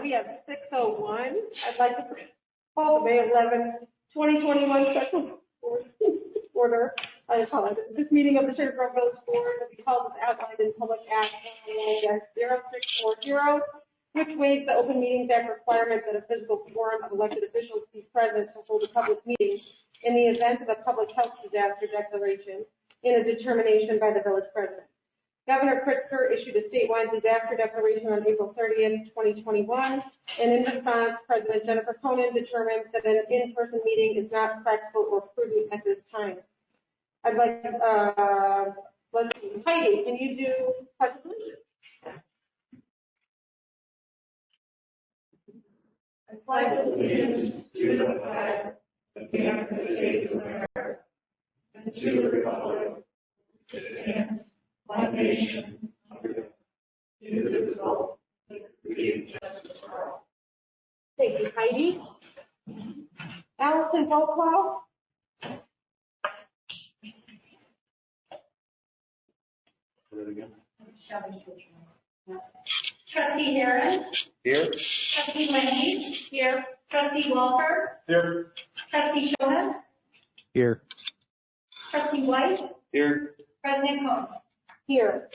We have 6:01. I'd like to call the May 11, 2021 special order. I apologize. This meeting of the Sugar Grove Village Board will be called as outlined in Public Act 0640, which waives the Open Meetings Act requirement that a physical quorum of elected officials be present to hold a public meeting in the event of a public health disaster declaration in a determination by the village president. Governor Pritzker issued a statewide disaster declaration on April 30th, 2021, and in response, President Jennifer Conan determined that an in-person meeting is not practical or prudent at this time. I'd like, let's see, Heidi, can you do pledge of allegiance? I pledge allegiance to the flag of the United States of America and to the republic that stands one nation under God, indivisible, with liberty and justice for all. Thank you, Heidi. Allison Volklau. Trustee Harris. Here. Trustee Laney. Here. Trustee Walter. Here. Trustee Shoda. Here. Trustee White. Here. President Cohen. Here.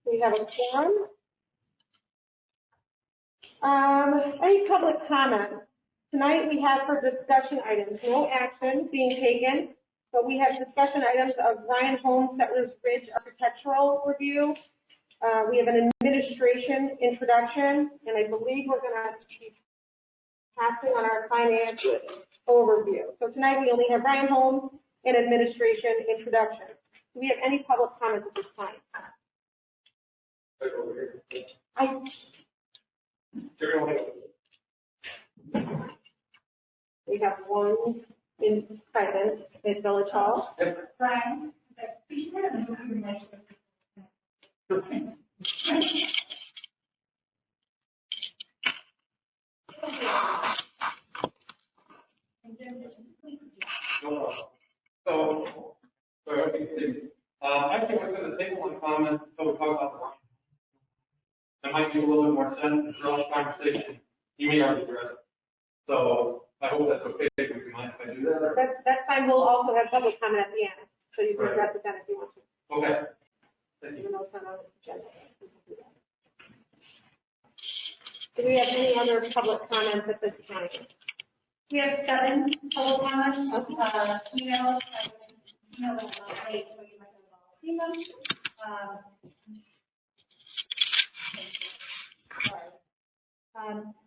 We have a quorum. Any public comments? Tonight we have for discussion items, no action being taken, but we have discussion items of Ryan Holmes Settlers Ridge architectural review. We have an administration introduction, and I believe we're going to be passing on our finance overview. So tonight we only have Ryan Holmes and administration introduction. Do we have any public comments at this time? We have one in present at Village Hall. Brian. Actually, we're going to take one comments until we talk about the line. That might make a little bit more sense throughout the conversation. You may already address it. So I hope that's okay. Would you mind if I do that? That's fine. We'll also have public comment at the end, so you can address it then if you want to. Okay. Thank you. Even though it's not on this agenda. Do we have any other public comments at this time? We have 7 public comments. Emails. Late, so you might have all seen them.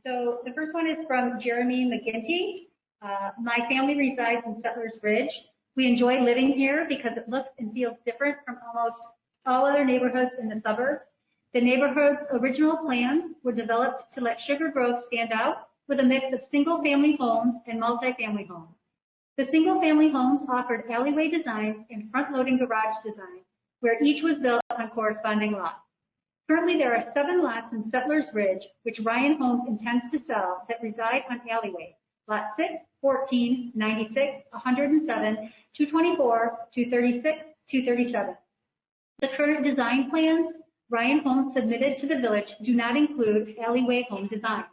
So the first one is from Jeremy McGinty. My family resides in Settlers Ridge. We enjoy living here because it looks and feels different from almost all other neighborhoods in the suburbs. The neighborhood's original plans were developed to let Sugar Grove stand out with a mix of single-family homes and multi-family homes. The single-family homes offered alleyway designs and front-loading garage designs, where each was built on corresponding lots. Currently, there are 7 lots in Settlers Ridge, which Ryan Holmes intends to sell, that reside on alleyways: Lot 6, 14, 96, 107, 224, 236, 237. The current design plans Ryan Holmes submitted to the village do not include alleyway home designs.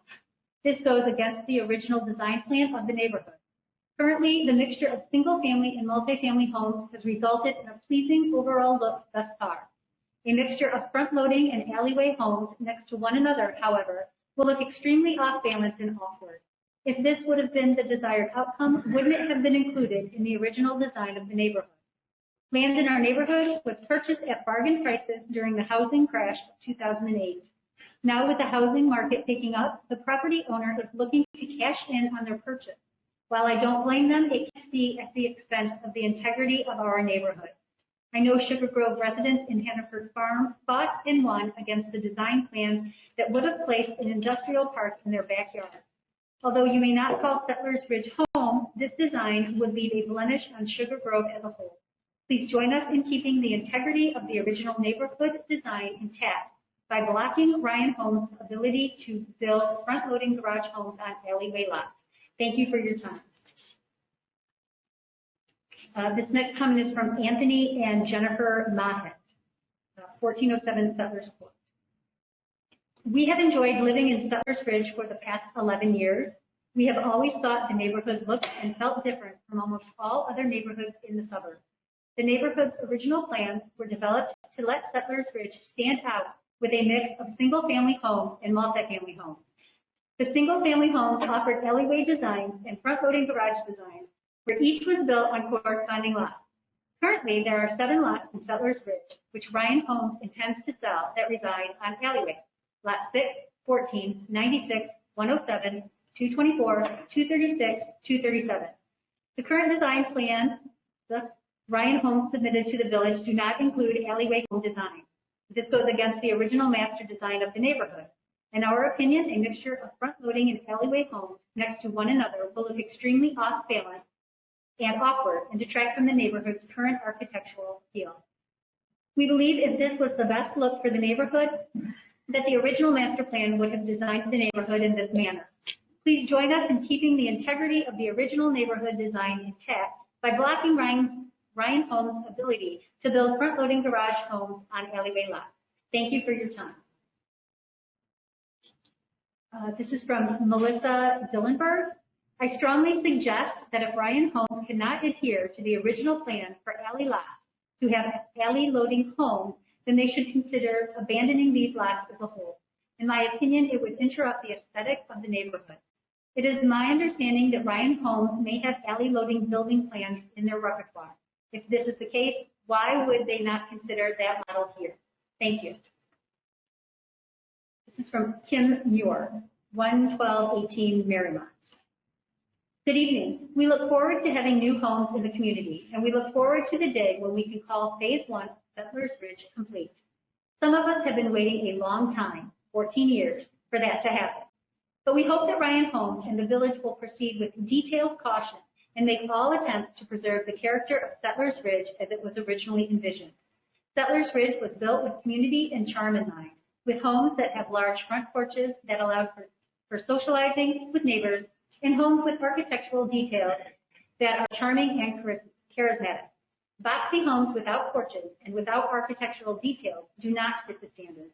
This goes against the original design plan of the neighborhood. Currently, the mixture of single-family and multi-family homes has resulted in a pleasing overall look thus far. A mixture of front-loading and alleyway homes next to one another, however, will look extremely off-balance and awkward. If this would have been the desired outcome, wouldn't it have been included in the original design of the neighborhood? Land in our neighborhood was purchased at bargain prices during the housing crash of 2008. Now, with the housing market picking up, the property owner is looking to cash in on their purchase. While I don't blame them, it can't be at the expense of the integrity of our neighborhood. I know Sugar Grove residents in Hannaford Farm fought and won against the design plans that would have placed an industrial park in their backyard. Although you may not call Settlers Ridge home, this design would leave a blemish on Sugar Grove as a whole. Please join us in keeping the integrity of the original neighborhood design intact by blocking Ryan Holmes' ability to build front-loading garage homes on alleyway lots. Thank you for your time. This next comment is from Anthony and Jennifer Mahet, 1407 Settlers Court. We have enjoyed living in Settlers Ridge for the past 11 years. We have always thought the neighborhood looked and felt different from almost all other neighborhoods in the suburbs. The neighborhood's original plans were developed to let Settlers Ridge stand out with a mix of single-family homes and multifamily homes. The single-family homes offered alleyway designs and front-loading garage designs, where each was built on corresponding lots. Currently, there are 7 lots in Settlers Ridge, which Ryan Homes intends to sell that reside on alleyways. Lot 6, 14, 96, 107, 224, 236, 237. The current design plan the Ryan Homes submitted to the village do not include alleyway home design. This goes against the original master design of the neighborhood. In our opinion, a mixture of front-loading and alleyway homes next to one another will look extremely off-balance and awkward and detract from the neighborhood's current architectural appeal. We believe if this was the best look for the neighborhood, that the original master plan would have designed the neighborhood in this manner. Please join us in keeping the integrity of the original neighborhood design intact by blocking Ryan Homes' ability to build front-loading garage homes on alleyway lots. Thank you for your time. This is from Melissa Dillenberg. I strongly suggest that if Ryan Homes cannot adhere to the original plan for alley lots to have alley loading homes, then they should consider abandoning these lots as a whole. In my opinion, it would interrupt the aesthetic of the neighborhood. It is my understanding that Ryan Homes may have alley loading building plans in their repertoire. If this is the case, why would they not consider that model here? Thank you. This is from Kim Muir, 11218 Marymount. Good evening. We look forward to having new homes in the community, and we look forward to the day when we can call Phase 1 of Settlers Ridge complete. Some of us have been waiting a long time, 14 years, for that to happen. But we hope that Ryan Homes and the village will proceed with detailed caution and make all attempts to preserve the character of Settlers Ridge as it was originally envisioned. Settlers Ridge was built with community and charm in mind, with homes that have large front porches that allow for socializing with neighbors, and homes with architectural details that are charming and charismatic. Boxy homes without porches and without architectural details do not fit the standard.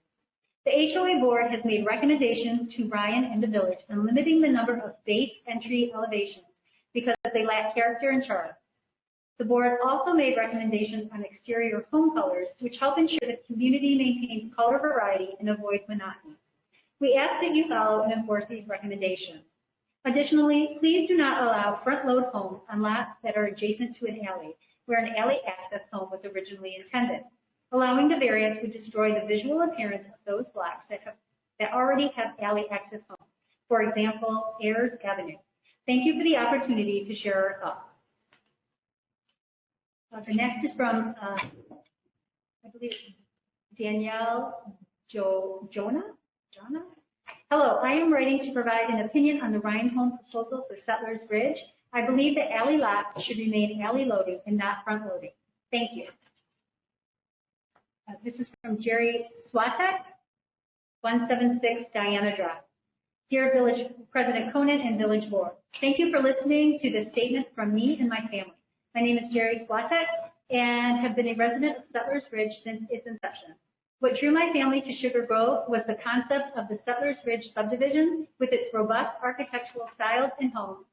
The HOA board has made recommendations to Ryan and the village on limiting the number of base entry elevations because they lack character and charm. The board also made recommendations on exterior home colors, which help ensure that the community maintains color variety and avoid monotony. We ask that you follow and enforce these recommendations. Additionally, please do not allow front-load homes on lots that are adjacent to an alley, where an alley access home was originally intended. Allowing the variance would destroy the visual appearance of those blocks that already have alley access homes. For example, Ayers Avenue. Thank you for the opportunity to share our thoughts. The next is from, I believe, Danielle Jonah? Hello, I am writing to provide an opinion on the Ryan Home proposal for Settlers Ridge. I believe that alley lots should remain alley loading and not front loading. Thank you. This is from Jerry Swatek, 176 Diana Drive. Dear Village President Conan and Village Board, thank you for listening to this statement from me and my family. My name is Jerry Swatek and have been a resident of Settlers Ridge since its inception. What drew my family to Sugar Grove was the concept of the Settlers Ridge subdivision with its robust architectural styles and homes,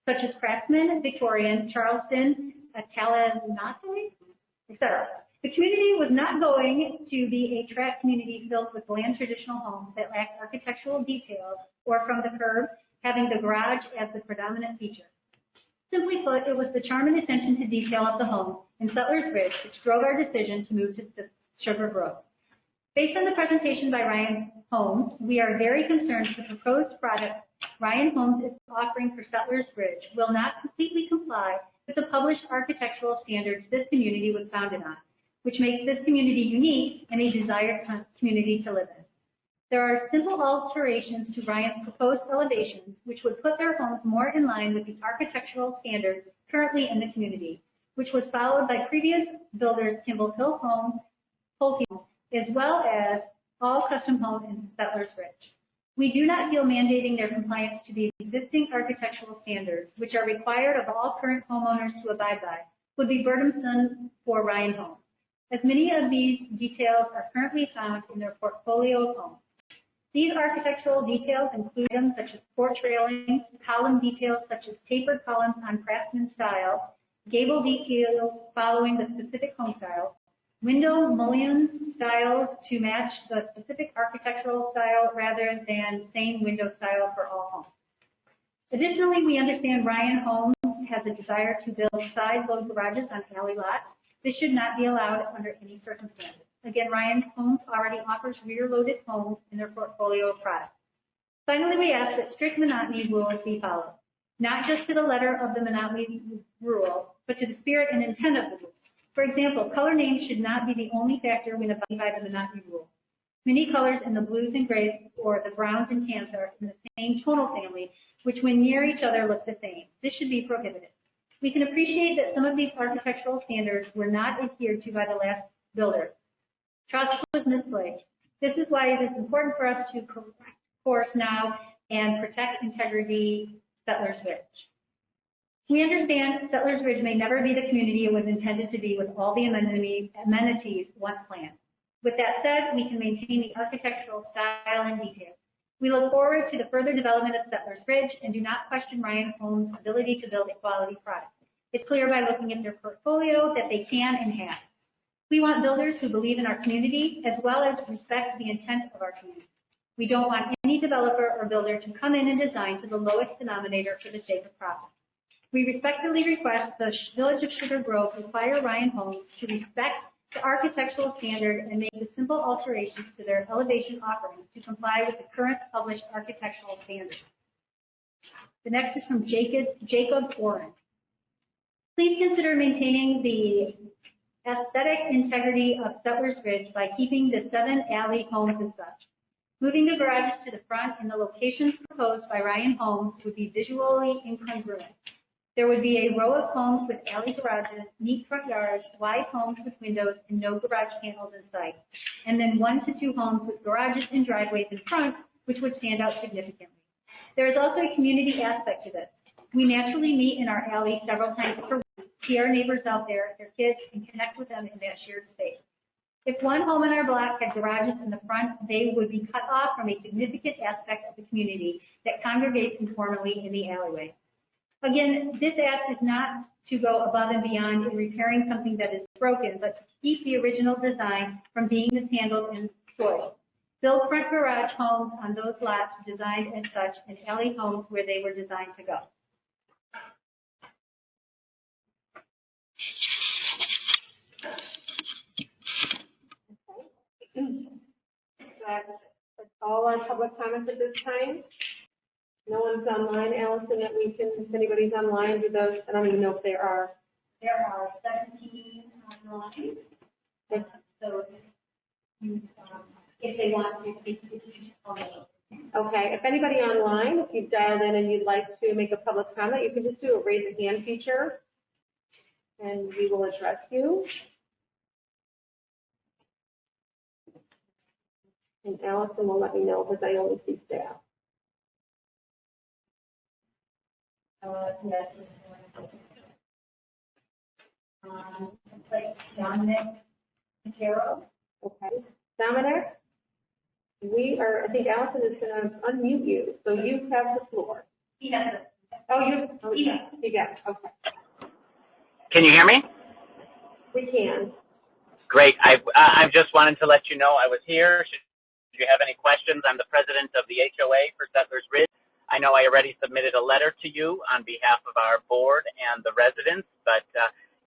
such as Craftsman, Victorian, Charleston, Talanate, etc. The community was not going to be a tract community filled with bland traditional homes that lacked architectural details or from the curb, having the garage as the predominant feature. Simply put, it was the charm and attention to detail of the home in Settlers Ridge which drove our decision to move to Sugar Grove. Based on the presentation by Ryan Homes, we are very concerned the proposed product Ryan Homes is offering for Settlers Ridge will not completely comply with the published architectural standards this community was founded on, which makes this community unique and a desired community to live in. There are simple alterations to Ryan's proposed elevations, which would put their homes more in line with the architectural standards currently in the community, which was followed by previous builders Kimball Hill Homes, Pulte Homes, as well as all custom homes in Settlers Ridge. We do not feel mandating their compliance to the existing architectural standards, which are required of all current homeowners to abide by, would be burdensome for Ryan Homes, as many of these details are currently found in their portfolio of homes. These architectural details include items such as porch railings, column details such as tapered columns on craftsman style, gable details following the specific home style, window mullions styles to match the specific architectural style rather than same window style for all homes. Additionally, we understand Ryan Homes has a desire to build side load garages on alley lots. This should not be allowed under any circumstances. Again, Ryan Homes already offers rear-loaded homes in their portfolio of products. Finally, we ask that strict monotony rules be followed, not just to the letter of the monotony rule, but to the spirit and intent of the rule. For example, color names should not be the only factor when abiding by the monotony rule. Many colors in the blues and grays or the browns and tans are in the same tonal family, which when near each other look the same. This should be prohibited. We can appreciate that some of these architectural standards were not adhered to by the last builder. Trust was misplaced. This is why it is important for us to correct course now and protect integrity Settlers Ridge. We understand Settlers Ridge may never be the community it was intended to be with all the amenities once planned. With that said, we can maintain the architectural style and details. We look forward to the further development of Settlers Ridge and do not question Ryan Homes' ability to build a quality product. It's clear by looking at their portfolio that they can and have. We want builders who believe in our community as well as respect the intent of our community. We don't want any developer or builder to come in and design to the lowest denominator for the sake of profit. We respectfully request the Village of Sugar Grove require Ryan Homes to respect the architectural standard and make the simple alterations to their elevation offerings to comply with the current published architectural standards. The next is from Jacob Warren. Please consider maintaining the aesthetic integrity of Settlers Ridge by keeping the 7 alley homes as such. Moving the garages to the front in the locations proposed by Ryan Homes would be visually incongruent. There would be a row of homes with alley garages, neat front yards, wide homes with windows, and no garage panels in sight, and then 1 to 2 homes with garages and driveways in front, which would stand out significantly. There is also a community aspect to this. We naturally meet in our alley several times per week, see our neighbors out there, their kids, and connect with them in that shared space. If one home in our block had garages in the front, they would be cut off from a significant aspect of the community that congregates informally in the alleyway. Again, this ask is not to go above and beyond in repairing something that is broken, but to keep the original design from being mishandled and soiled. Build front garage homes on those lots designed as such and alley homes where they were designed to go. That's all our public comments at this time. No one's online, Allison, that we can, if anybody's online with those, I don't even know if there are. There are 17 online. So if they want to, they can call me. Okay, if anybody online, if you've dialed in and you'd like to make a public comment, you can just do a raise a hand feature and we will address you. And Allison will let me know because I only see staff. Yes. Like Dominic Matero. Okay. Dominic, I think Allison is going to unmute you, so you have the floor. He has it. You got it. Okay. Can you hear me? We can. Great. I just wanted to let you know I was here. Should you have any questions, I'm the president of the HOA for Settlers Ridge. I know I already submitted a letter to you on behalf of our board and the residents, but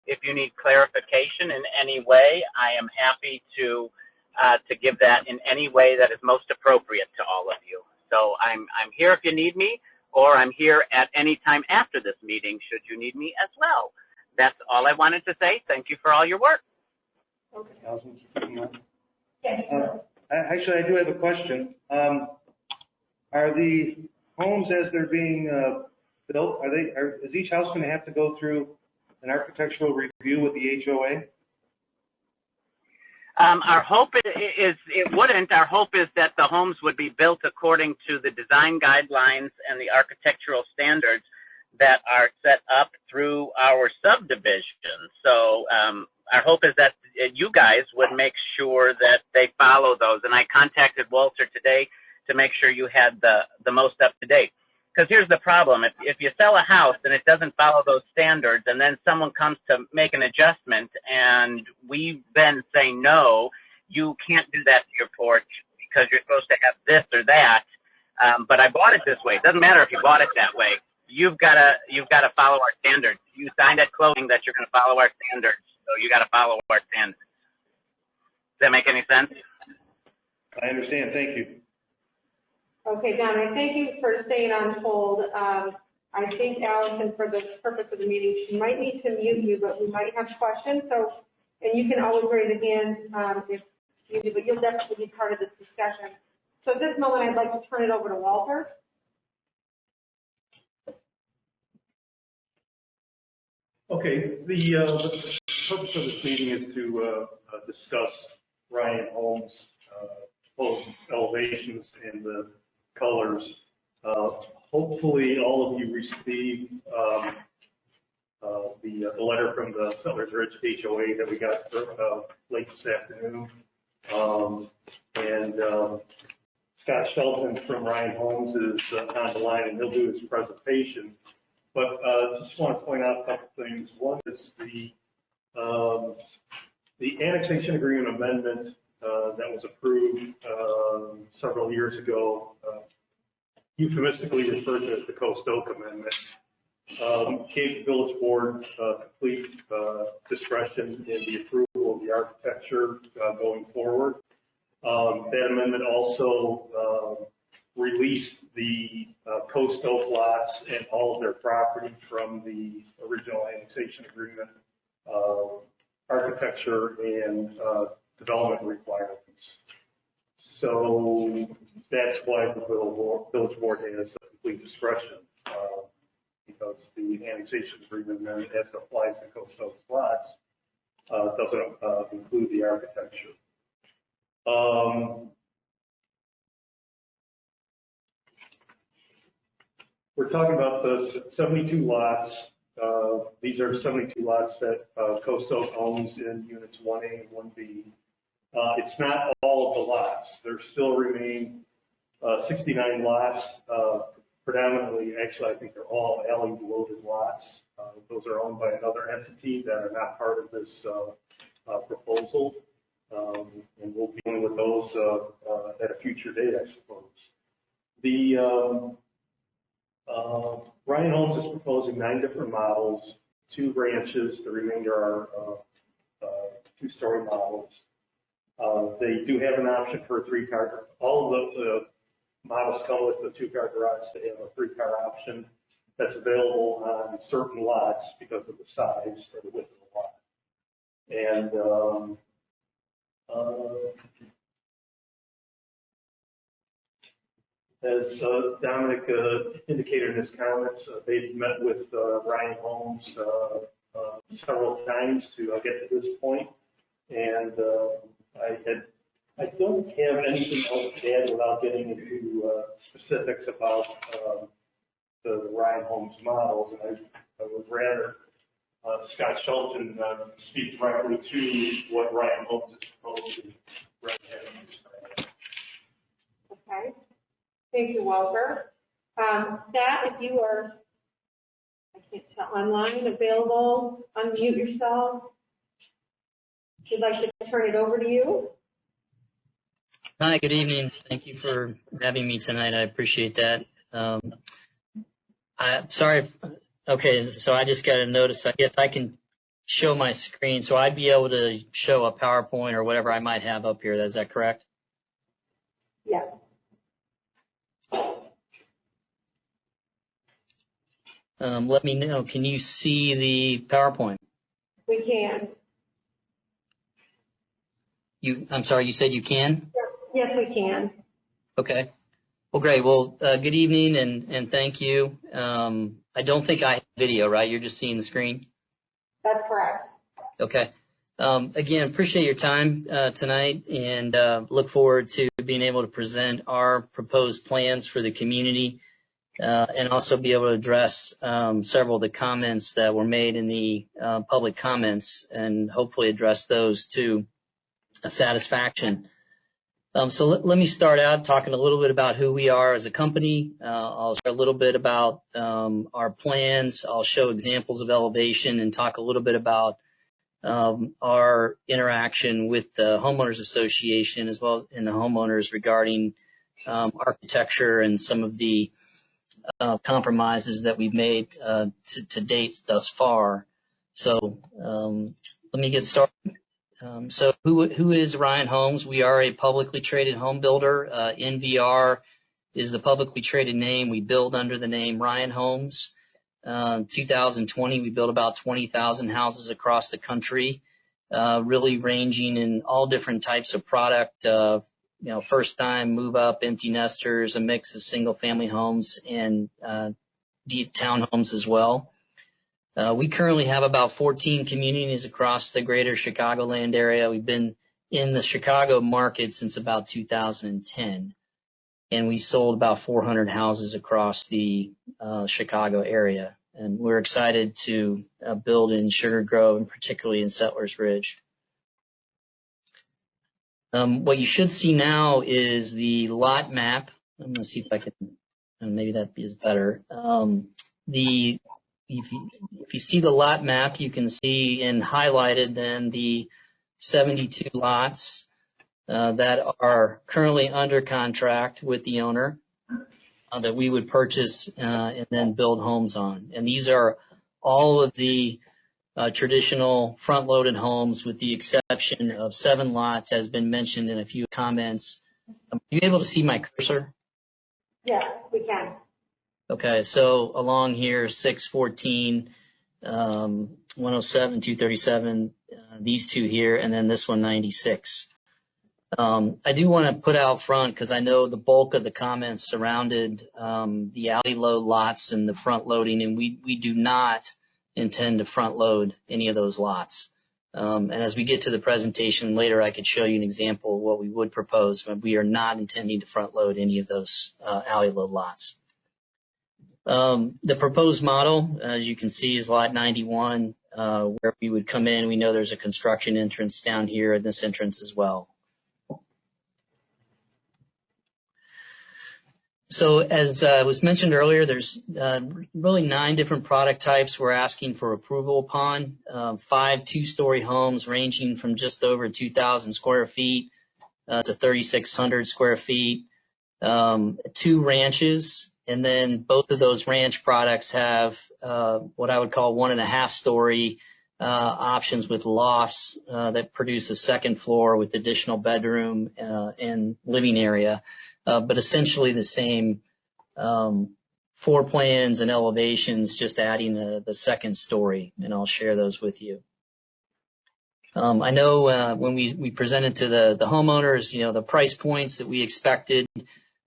if you need clarification in any way, I am happy to give that in any way that is most appropriate to all of you. So I'm here if you need me, or I'm here at any time after this meeting should you need me as well. That's all I wanted to say. Thank you for all your work. Okay. Actually, I do have a question. Are the homes as they're being built, is each house going to have to go through an architectural review with the HOA? Our hope is it wouldn't. Our hope is that the homes would be built according to the design guidelines and the architectural standards that are set up through our subdivision. So our hope is that you guys would make sure that they follow those. And I contacted Walter today to make sure you had the most up to date. Because here's the problem. If you sell a house and it doesn't follow those standards, and then someone comes to make an adjustment and we then say no, you can't do that to your porch because you're supposed to have this or that. But I bought it this way. It doesn't matter if you bought it that way. You've got to follow our standards. You signed at closing that you're going to follow our standards, so you got to follow our standards. Does that make any sense? I understand. Thank you. Okay, John, I thank you for staying on hold. I think Allison, for the purpose of the meeting, she might need to mute you, but we might have questions. So, and you can always raise a hand if you do, but you'll definitely be part of this discussion. So at this moment, I'd like to turn it over to Walter. Okay, the purpose of this meeting is to discuss Ryan Holmes' proposed elevations and the colors. Hopefully all of you received the letter from the Settlers Ridge HOA that we got late this afternoon. Scott Shelton from Ryan Holmes is on the line, and he'll do his presentation. But just want to point out a couple things. One is the annexation agreement amendment that was approved several years ago, euphemistically referred to as the Coast Oak Amendment, gave the village board complete discretion in the approval of the architecture going forward. That amendment also released the Coast Oak lots and all of their property from the original annexation agreement, architecture and development requirements. So that's why the village board has complete discretion, because the annexation agreement, as it applies to Coast Oak lots, doesn't include the architecture. We're talking about the 72 lots. These are 72 lots that Coast Oak owns in units 1A and 1B. It's not all of the lots. There still remain 69 lots, predominantly, actually, I think they're all alley-loaded lots. Those are owned by another entity that are not part of this proposal. And we'll be dealing with those at a future date, I suppose. Ryan Holmes is proposing 9 different models, 2 ranches. The remainder are 2-story models. They do have an option for a 3-car. All of the models come with the 2-car garage. They have a 3-car option that's available on certain lots because of the size or the width of the lot. And as Dominic indicated in his comments, they've met with Ryan Holmes several times to get to this point. And I don't have anything else to add without getting into specifics about the Ryan Holmes models. And I would rather Scott Shelton speak directly to what Ryan Holmes is proposing. Okay. Thank you, Walter. Scott, if you are, I can't tell, online, available, unmute yourself. If you'd like to turn it over to you. Hi, good evening. Thank you for having me tonight. I appreciate that. Sorry. Okay, so I just got a notice. I guess I can show my screen, so I'd be able to show a PowerPoint or whatever I might have up here. Is that correct? Yeah. Let me know. Can you see the PowerPoint? We can. I'm sorry, you said you can? Yes, we can. Okay. Well, great. Well, good evening and thank you. I don't think I have video, right? You're just seeing the screen? That's correct. Okay. Again, appreciate your time tonight and look forward to being able to present our proposed plans for the community and also be able to address several of the comments that were made in the public comments and hopefully address those to a satisfaction. So let me start out talking a little bit about who we are as a company. I'll share a little bit about our plans. I'll show examples of elevation and talk a little bit about our interaction with the homeowners association as well as in the homeowners regarding architecture and some of the compromises that we've made to date thus far. So let me get started. So who is Ryan Homes? We are a publicly traded home builder. NVR is the publicly traded name. We build under the name Ryan Homes. 2020, we built about 20,000 houses across the country, really ranging in all different types of product, first time move up, empty nesters, a mix of single family homes and deep townhomes as well. We currently have about 14 communities across the greater Chicagoland area. We've been in the Chicago market since about 2010, and we sold about 400 houses across the Chicago area. And we're excited to build in Sugar Grove and particularly in Settlers Ridge. What you should see now is the lot map. I'm going to see if I can, maybe that is better. If you see the lot map, you can see in highlighted then the 72 lots that are currently under contract with the owner that we would purchase and then build homes on. And these are all of the traditional front-loaded homes with the exception of 7 lots, as been mentioned in a few comments. Are you able to see my cursor? Yeah, we can. Okay, so along here, 614, 107, 237, these two here, and then this one, 96. I do want to put out front, because I know the bulk of the comments surrounded the alley load lots and the front loading, and we do not intend to front load any of those lots. And as we get to the presentation later, I could show you an example of what we would propose, but we are not intending to front load any of those alley load lots. The proposed model, as you can see, is lot 91, where we would come in. We know there's a construction entrance down here and this entrance as well. So as was mentioned earlier, there's really 9 different product types we're asking for approval upon. 5 2-story homes ranging from just over 2,000 square feet to 3,600 square feet. 2 ranches. And then both of those ranch products have what I would call 1.5-story options with lofts that produce a second floor with additional bedroom and living area, but essentially the same floor plans and elevations, just adding the second story, and I'll share those with you. I know when we presented to the homeowners, the price points that we expected.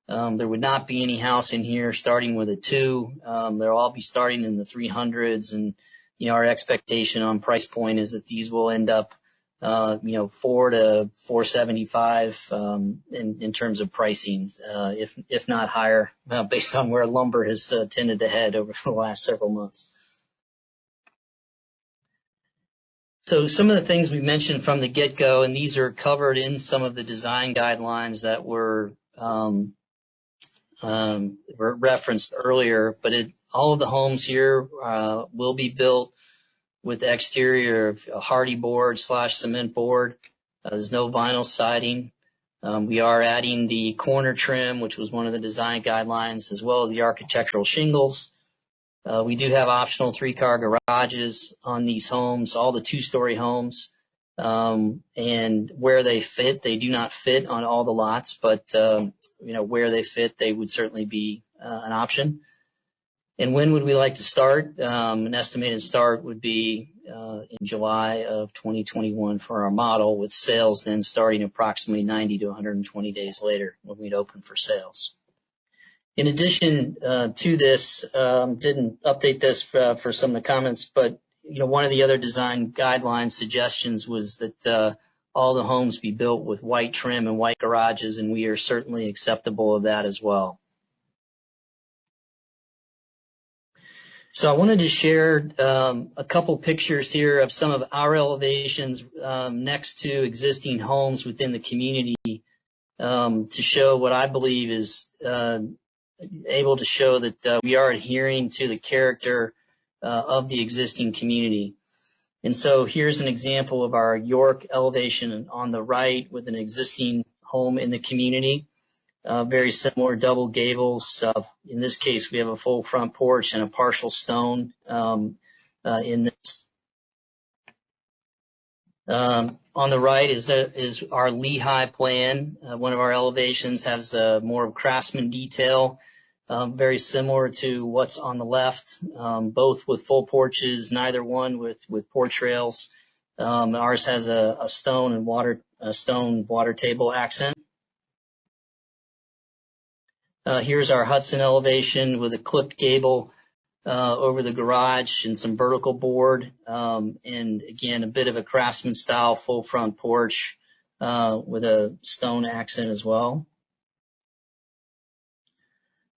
There would not be any house in here starting with a 2. They'll all be starting in the 300s, and our expectation on price point is that these will end up, 4 to 475 in terms of pricing, if not higher, based on where lumber has tended to head over the last several months. So some of the things we mentioned from the get-go, and these are covered in some of the design guidelines that were referenced earlier, but all of the homes here will be built with the exterior of a hardy board / cement board. There's no vinyl siding. We are adding the corner trim, which was one of the design guidelines, as well as the architectural shingles. We do have optional 3-car garages on these homes, all the 2-story homes. And where they fit, they do not fit on all the lots, but, where they fit, they would certainly be an option. And when would we like to start? An estimated start would be in July of 2021 for our model, with sales then starting approximately 90 to 120 days later when we'd open for sales. In addition to this, didn't update this for some of the comments, but one of the other design guideline suggestions was that all the homes be built with white trim and white garages, and we are certainly acceptable of that as well. So I wanted to share a couple pictures here of some of our elevations next to existing homes within the community. to show what I believe is able to show that we are adhering to the character of the existing community. And so here's an example of our York elevation on the right with an existing home in the community. Very similar double gables. In this case, we have a full front porch and a partial stone in this. On the right is our Lehigh plan. One of our elevations has more of craftsman detail, very similar to what's on the left, both with full porches, neither one with porch rails. Ours has a stone water table accent. Here's our Hudson elevation with a clipped gable over the garage and some vertical board, and again, a bit of a craftsman style full front porch with a stone accent as well.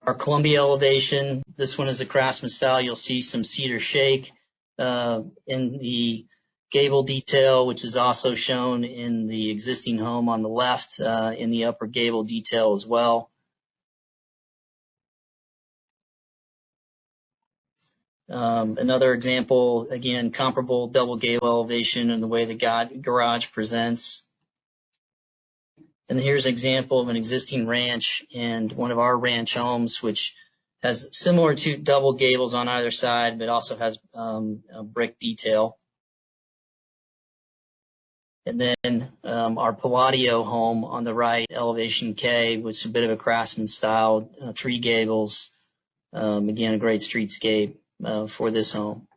Our Columbia elevation, this one is a craftsman style. You'll see some cedar shake in the gable detail, which is also shown in the existing home on the left in the upper gable detail as well. Another example, again, comparable double gable elevation and the way the garage presents. And here's an example of an existing ranch and one of our ranch homes, which has similar to double gables on either side, but also has a brick detail. And then our Palladio home on the right, elevation K, which is a bit of a craftsman style, 3 gables. Again, a great streetscape for this home.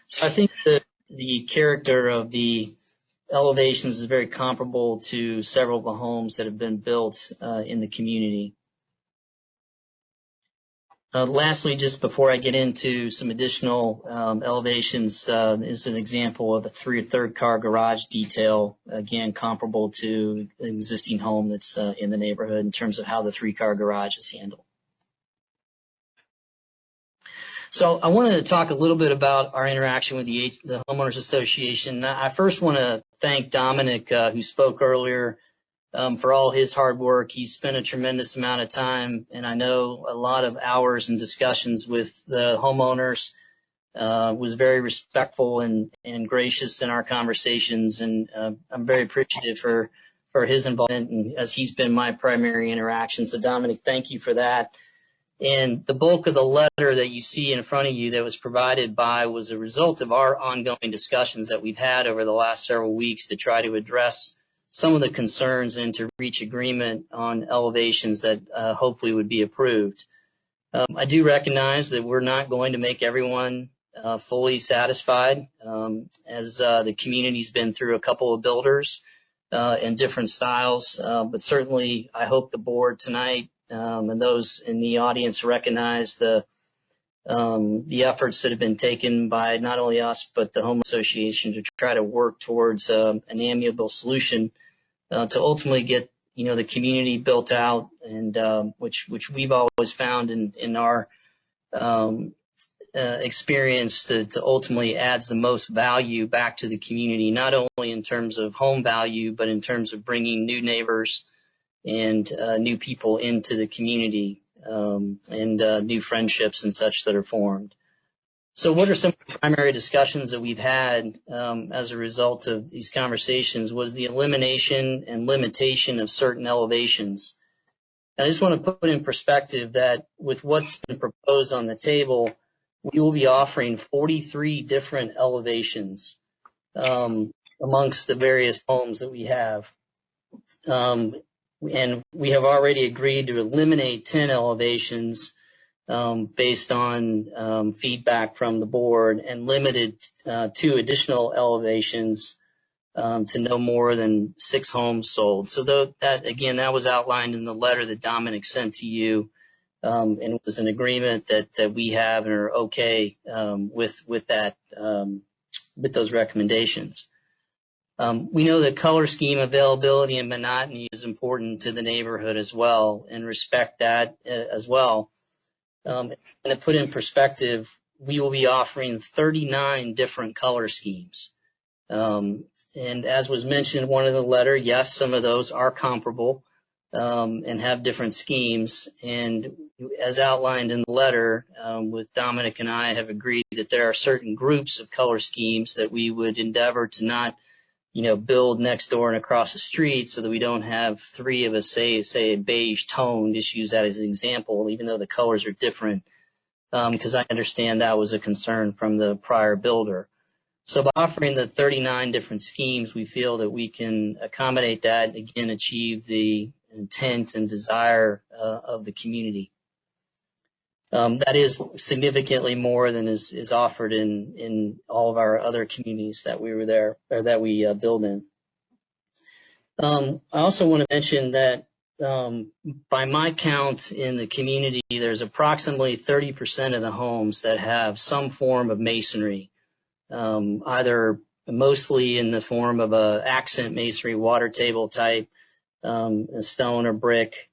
So I think that the character of the elevations is very comparable to several of the homes that have been built in the community. Lastly, just before I get into some additional elevations, is an example of a 3/3 car garage detail, again comparable to the existing home that's in the neighborhood in terms of how the 3-car garage is handled. So I wanted to talk a little bit about our interaction with the Homeowners Association. I first want to thank Dominic, who spoke earlier, for all his hard work. He spent a tremendous amount of time, and I know a lot of hours and discussions with the homeowners, was very respectful and gracious in our conversations, and I'm very appreciative for his involvement, and as he's been my primary interaction. So Dominic, thank you for that. And the bulk of the letter that you see in front of you that was provided by was a result of our ongoing discussions that we've had over the last several weeks to try to address some of the concerns and to reach agreement on elevations that hopefully would be approved. I do recognize that we're not going to make everyone fully satisfied, as the community's been through a couple of builders in different styles, but certainly I hope the board tonight and those in the audience recognize the efforts that have been taken by not only us but the Home Association to try to work towards an amiable solution to ultimately get the community built out, and which we've always found in our experience to ultimately adds the most value back to the community, not only in terms of home value but in terms of bringing new neighbors and new people into the community, and new friendships and such that are formed. So what are some of the primary discussions that we've had as a result of these conversations was the elimination and limitation of certain elevations. And I just want to put in perspective that with what's been proposed on the table, we will be offering 43 different elevations amongst the various homes that we have. And we have already agreed to eliminate 10 elevations based on feedback from the board, and limited 2 additional elevations to no more than 6 homes sold. So that was outlined in the letter that Dominic sent to you, and it was an agreement that we have and are okay with that, with those recommendations. We know that color scheme availability and monotony is important to the neighborhood as well, and respect that as well. And to put in perspective, we will be offering 39 different color schemes. And And as was mentioned in one of the letter, yes, some of those are comparable and have different schemes. And as outlined in the letter, with Dominic and I have agreed that there are certain groups of color schemes that we would endeavor to not, build next door and across the street, so that we don't have three of us say a beige tone, just use that as an example, even though the colors are different, because I understand that was a concern from the prior builder. So by offering the 39 different schemes, we feel that we can accommodate that, and again, achieve the intent and desire of the community. That is significantly more than is offered in all of our other communities that we were there, or that we build in. I also want to mention that by my count in the community, there's approximately 30% of the homes that have some form of masonry, either mostly in the form of a accent masonry, water table type, a stone or brick,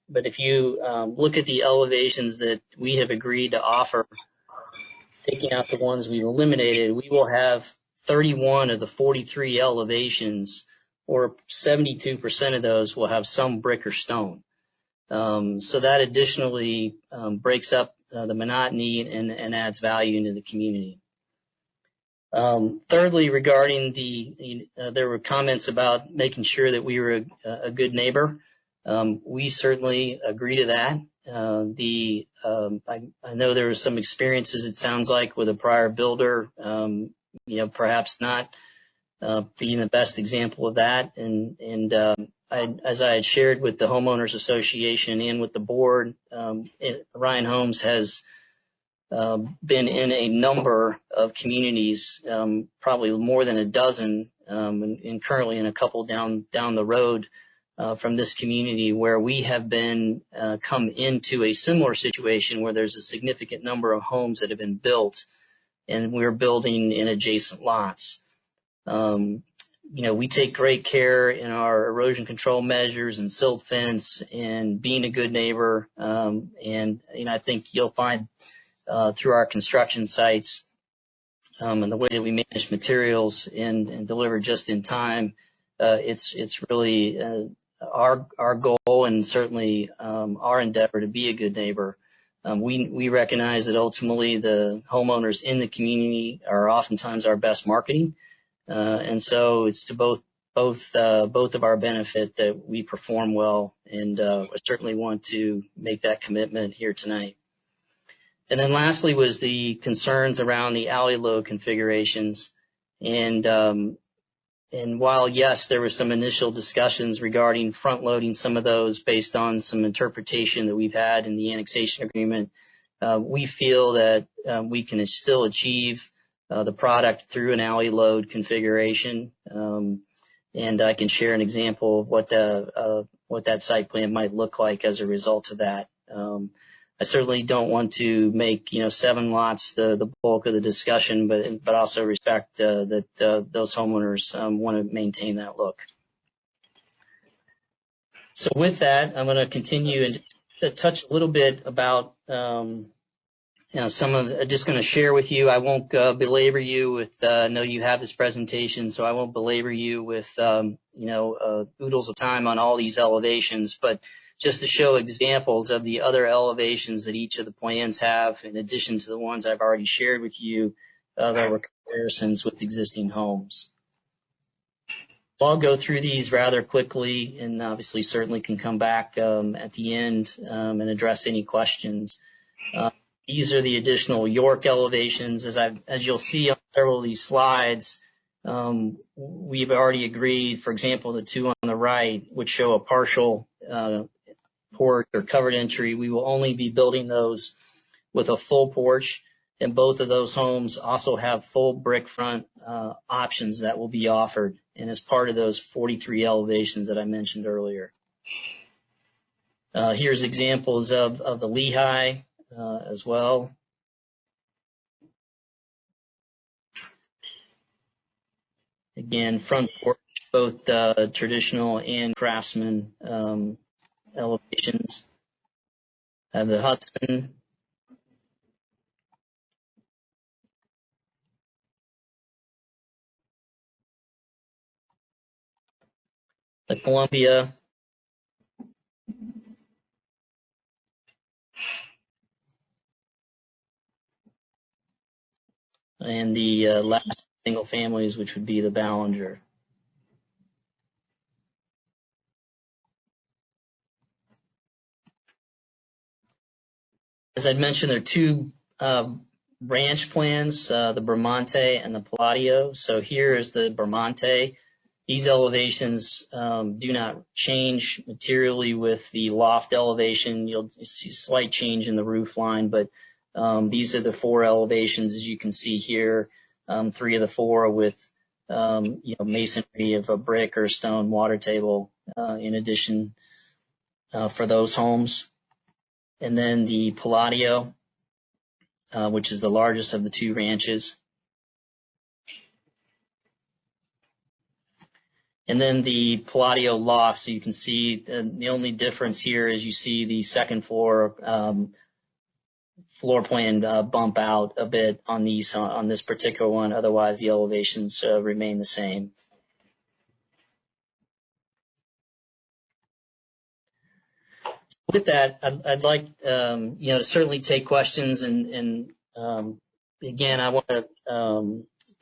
but if you look at the elevations that we have agreed to offer, taking out the ones we've eliminated, we will have 31 of the 43 elevations, or 72% of those will have some brick or stone. So that additionally breaks up the monotony and adds value into the community. Thirdly, regarding there were comments about making sure that we were a good neighbor. We certainly agree to that. I know there were some experiences, it sounds like, with a prior builder, perhaps not being the best example of that. As I had shared with the Homeowners Association and with the board, Ryan Homes has been in a number of communities, probably more than a dozen, and currently in a couple down the road from this community, where we have been come into a similar situation where there's a significant number of homes that have been built, and we're building in adjacent lots. We take great care in our erosion control measures and silt fence and being a good neighbor. And I think you'll find through our construction sites and the way that we manage materials and deliver just in time, it's really our goal, and certainly our endeavor to be a good neighbor. We recognize that ultimately the homeowners in the community are oftentimes our best marketing, and so it's to both of our benefit that we perform well, and I certainly want to make that commitment here tonight. And then lastly was the concerns around the alley load configurations. And while, yes, there were some initial discussions regarding front loading some of those based on some interpretation that we've had in the annexation agreement, we feel that we can still achieve the product through an alley load configuration. And I can share an example of what that site plan might look like as a result of that. I certainly don't want to make 7 lots the bulk of the discussion, but also respect that those homeowners want to maintain that look. So with that, I'm going to continue and touch a little bit about I'm just going to share with you. I won't belabor you with. I know you have this presentation, so I won't belabor you with oodles of time on all these elevations, but just to show examples of the other elevations that each of the plans have, in addition to the ones I've already shared with you, that were comparisons with existing homes. So I'll go through these rather quickly, and obviously certainly can come back at the end and address any questions. These are the additional York elevations. As you'll see on several of these slides, we've already agreed, for example, the two on the right, which show a partial porch or covered entry. We will only be building those with a full porch, and both of those homes also have full brick front options that will be offered, and as part of those 43 elevations that I mentioned earlier. Here's examples of the Lehigh as well. Again, front porch, both traditional and craftsman elevations. Have the Hudson. the Columbia, and the last single families, which would be the Ballinger. As I mentioned, there are two ranch plans, the Bramante and the Palladio. So here is the Bramante. These elevations do not change materially with the loft elevation. You'll see a slight change in the roof line, but these are the four elevations, as you can see here. 3 of the 4 with masonry of a brick or stone water table in addition for those homes. And then the Palladio, which is the largest of the 2 ranches. And then the Palladio loft, so you can see the only difference here is you see the second floor floor plan bump out a bit on these on this particular one. Otherwise, the elevations remain the same. With that, I'd like to certainly take questions, and again, I want to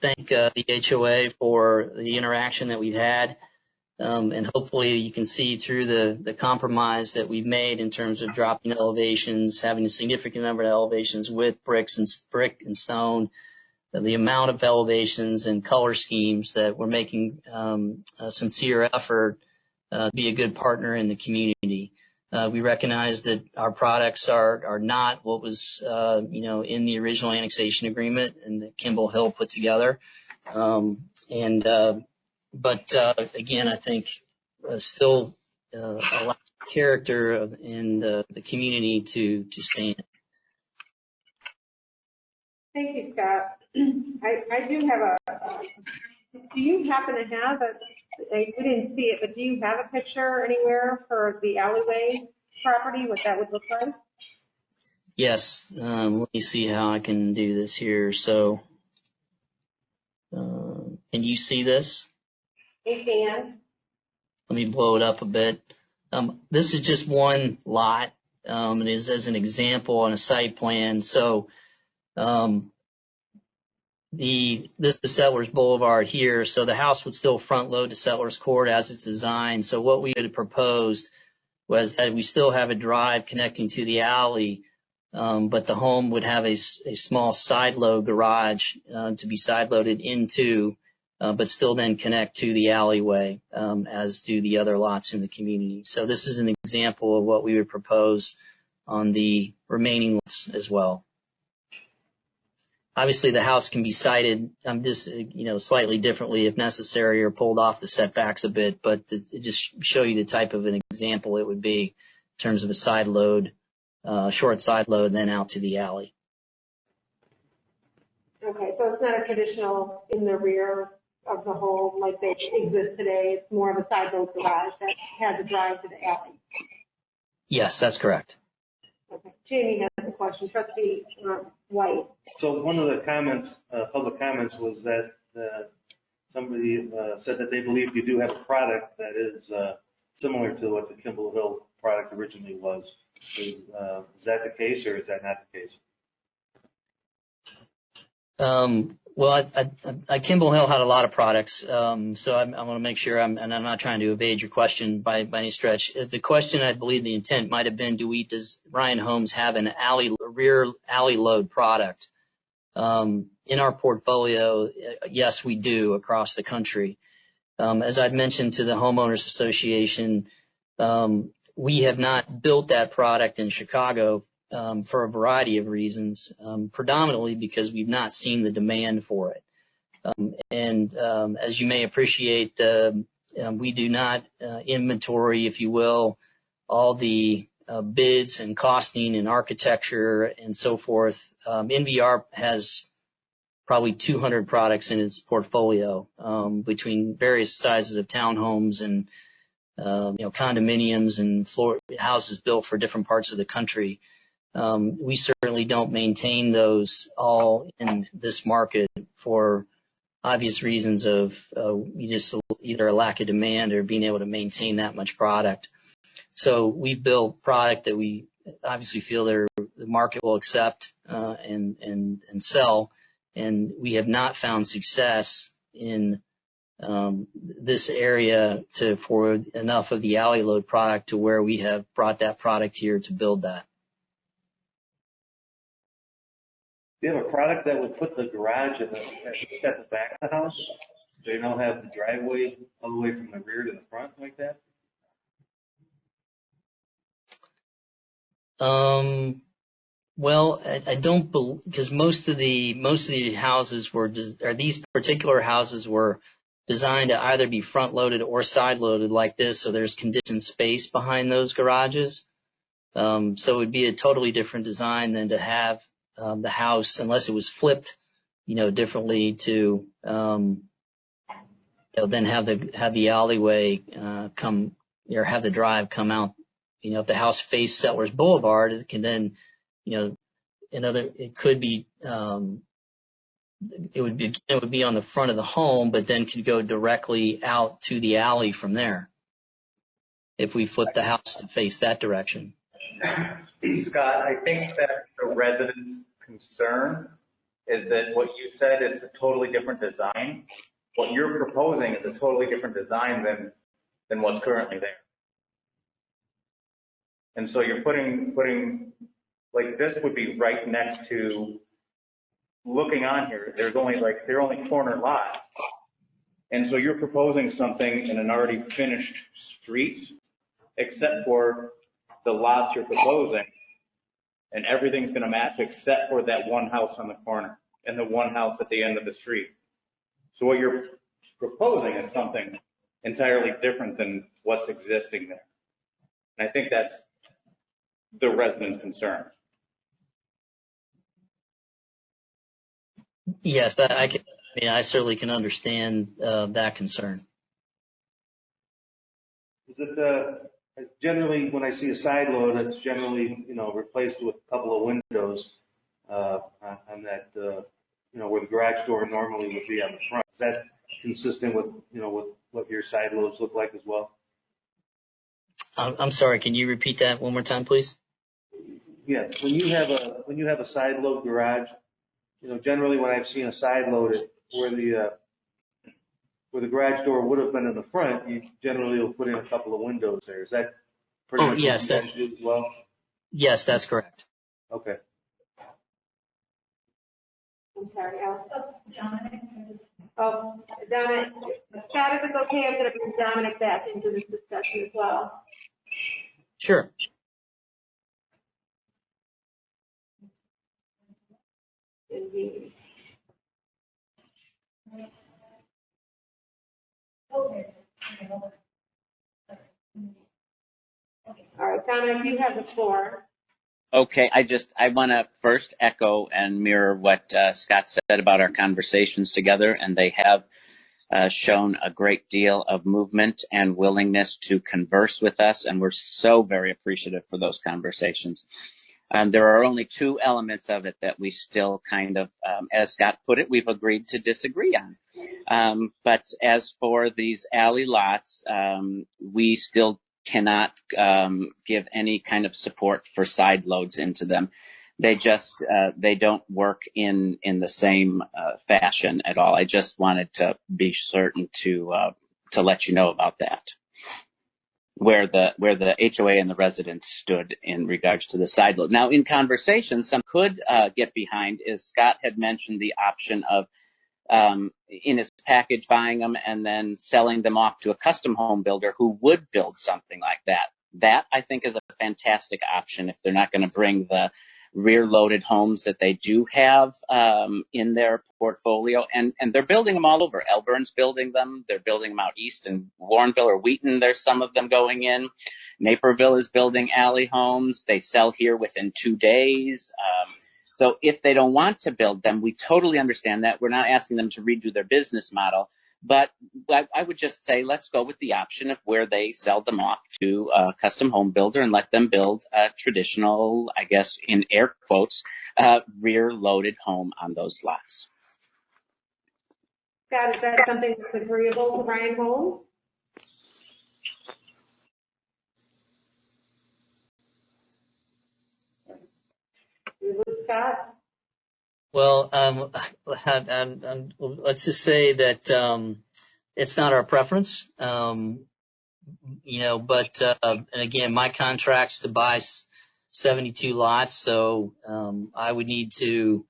thank the HOA for the interaction that we've had, and hopefully you can see through the compromise that we've made in terms of dropping elevations, having a significant number of elevations with brick and stone, the amount of elevations and color schemes that we're making a sincere effort to be a good partner in the community. We recognize that our products are not what was, in the original annexation agreement and that Kimball Hill put together. But again, I think still a lot of character in the community to stand. Thank you, Scott. I do have do you happen to have we didn't see it, but do you have a picture anywhere for the alleyway property, what that would look like? Yes. Let me see how I can do this here. So, can you see this? I can. Let me blow it up a bit. This is just one lot. It is as an example on a site plan. So, this is Settlers Boulevard here. So the house would still front load to Settlers Court as it's designed. So what we had proposed was that we still have a drive connecting to the alley, but the home would have a small side load garage to be side loaded into, but still then connect to the alleyway, as do the other lots in the community. So this is an example of what we would propose on the remaining lots as well. Obviously, the house can be sited slightly differently if necessary, or pulled off the setbacks a bit, but to just show you the type of an example it would be in terms of a side load, short side load, and then out to the alley. Okay, so it's not a traditional in the rear of the home like they exist today. It's more of a side load garage that has a drive to the alley. Yes, that's correct. Okay. Jamie has a question. Trustee White. So one of the comments, public comments, was that somebody said that they believe you do have a product that is similar to what the Kimball Hill product originally was. Is that the case, or is that not the case? Well, Kimball Hill had a lot of products, so I want to make sure and I'm not trying to evade your question by any stretch. The question, I believe the intent might have been, does Ryan Homes have a rear alley load product? In our portfolio, yes, we do across the country. As I've mentioned to the Homeowners Association, we have not built that product in Chicago for a variety of reasons, predominantly because we've not seen the demand for it. As you may appreciate, we do not inventory, if you will, all the bids and costing and architecture and so forth. NVR has probably 200 products in its portfolio, between various sizes of townhomes and condominiums and houses built for different parts of the country. We certainly don't maintain those all in this market for obvious reasons of we just either a lack of demand or being able to maintain that much product. So we've built product that we obviously feel the market will accept and sell, and we have not found success in this area for enough of the alley load product to where we have brought that product here to build that. Do you have a product that would put the garage at the back of the house? Do you don't have the driveway all the way from the rear to the front like that? Well, I don't believe, because most of the houses these particular houses were designed to either be front loaded or side loaded like this, so there's conditioned space behind those garages. So it would be a totally different design than to have the house, unless it was flipped, differently to then have the alleyway come, or have the drive come out. If the house faced Settlers Boulevard, it can then, it could be, it would be on the front of the home, but then could go directly out to the alley from there if we flip the house to face that direction. Scott, I think that the residents' concern is that what you said is a totally different design. What you're proposing is a totally different design than what's currently there. And so you're putting like this would be right next to, looking on here, they're only corner lots. And so you're proposing something in an already finished street, except for the lots you're proposing, and everything's going to match except for that one house on the corner and the one house at the end of the street. So what you're proposing is something entirely different than what's existing there. And I think that's the residents' concern. Yes, I certainly can understand that concern. Is it generally, when I see a side load, it's generally replaced with a couple of windows on that where the garage door normally would be on the front? Is that consistent with with what your side loads look like as well? I'm sorry, can you repeat that one more time, please? Yeah, when you have a side load garage, generally when I've seen a side load, where the garage door would have been in the front, you generally will put in a couple of windows there. Is that pretty much yes, what you guys do as well? Yes, that's correct. Okay. I'm sorry, Al. Oh, Donna, Scott, if it's okay, I'm going to bring Dominic back into this discussion as well. Sure. Indeed. All right, Dominic, you have the floor. Okay, I want to first echo and mirror what Scott said about our conversations together, and they have shown a great deal of movement and willingness to converse with us, and we're so very appreciative for those conversations. There are only two elements of it that we still kind of, as Scott put it, we've agreed to disagree on. But as for these alley lots, we still cannot give any kind of support for side loads into them. They just they don't work in the same fashion at all. I just wanted to be certain to let you know about that, where the HOA and the residents stood in regards to the side load. Now, in conversation, some could get behind is Scott had mentioned the option of in his package buying them and then selling them off to a custom home builder who would build something like that. That, I think, is a fantastic option if they're not going to bring the rear-loaded homes that they do have in their portfolio. And they're building them all over. Elburn's building them. They're building them out east in Warrenville or Wheaton. There's some of them going in. Naperville is building alley homes. They sell here within 2 days. So if they don't want to build them, we totally understand that. We're not asking them to redo their business model. But I would just say let's go with the option of where they sell them off to a custom home builder and let them build a traditional, I guess, in air quotes, rear-loaded home on those lots. Scott, is that something that's agreeable to Ryan Holmes? You lose Scott? Well, let's just say that it's not our preference. But and again, my contract's to buy 72 lots, so I would need to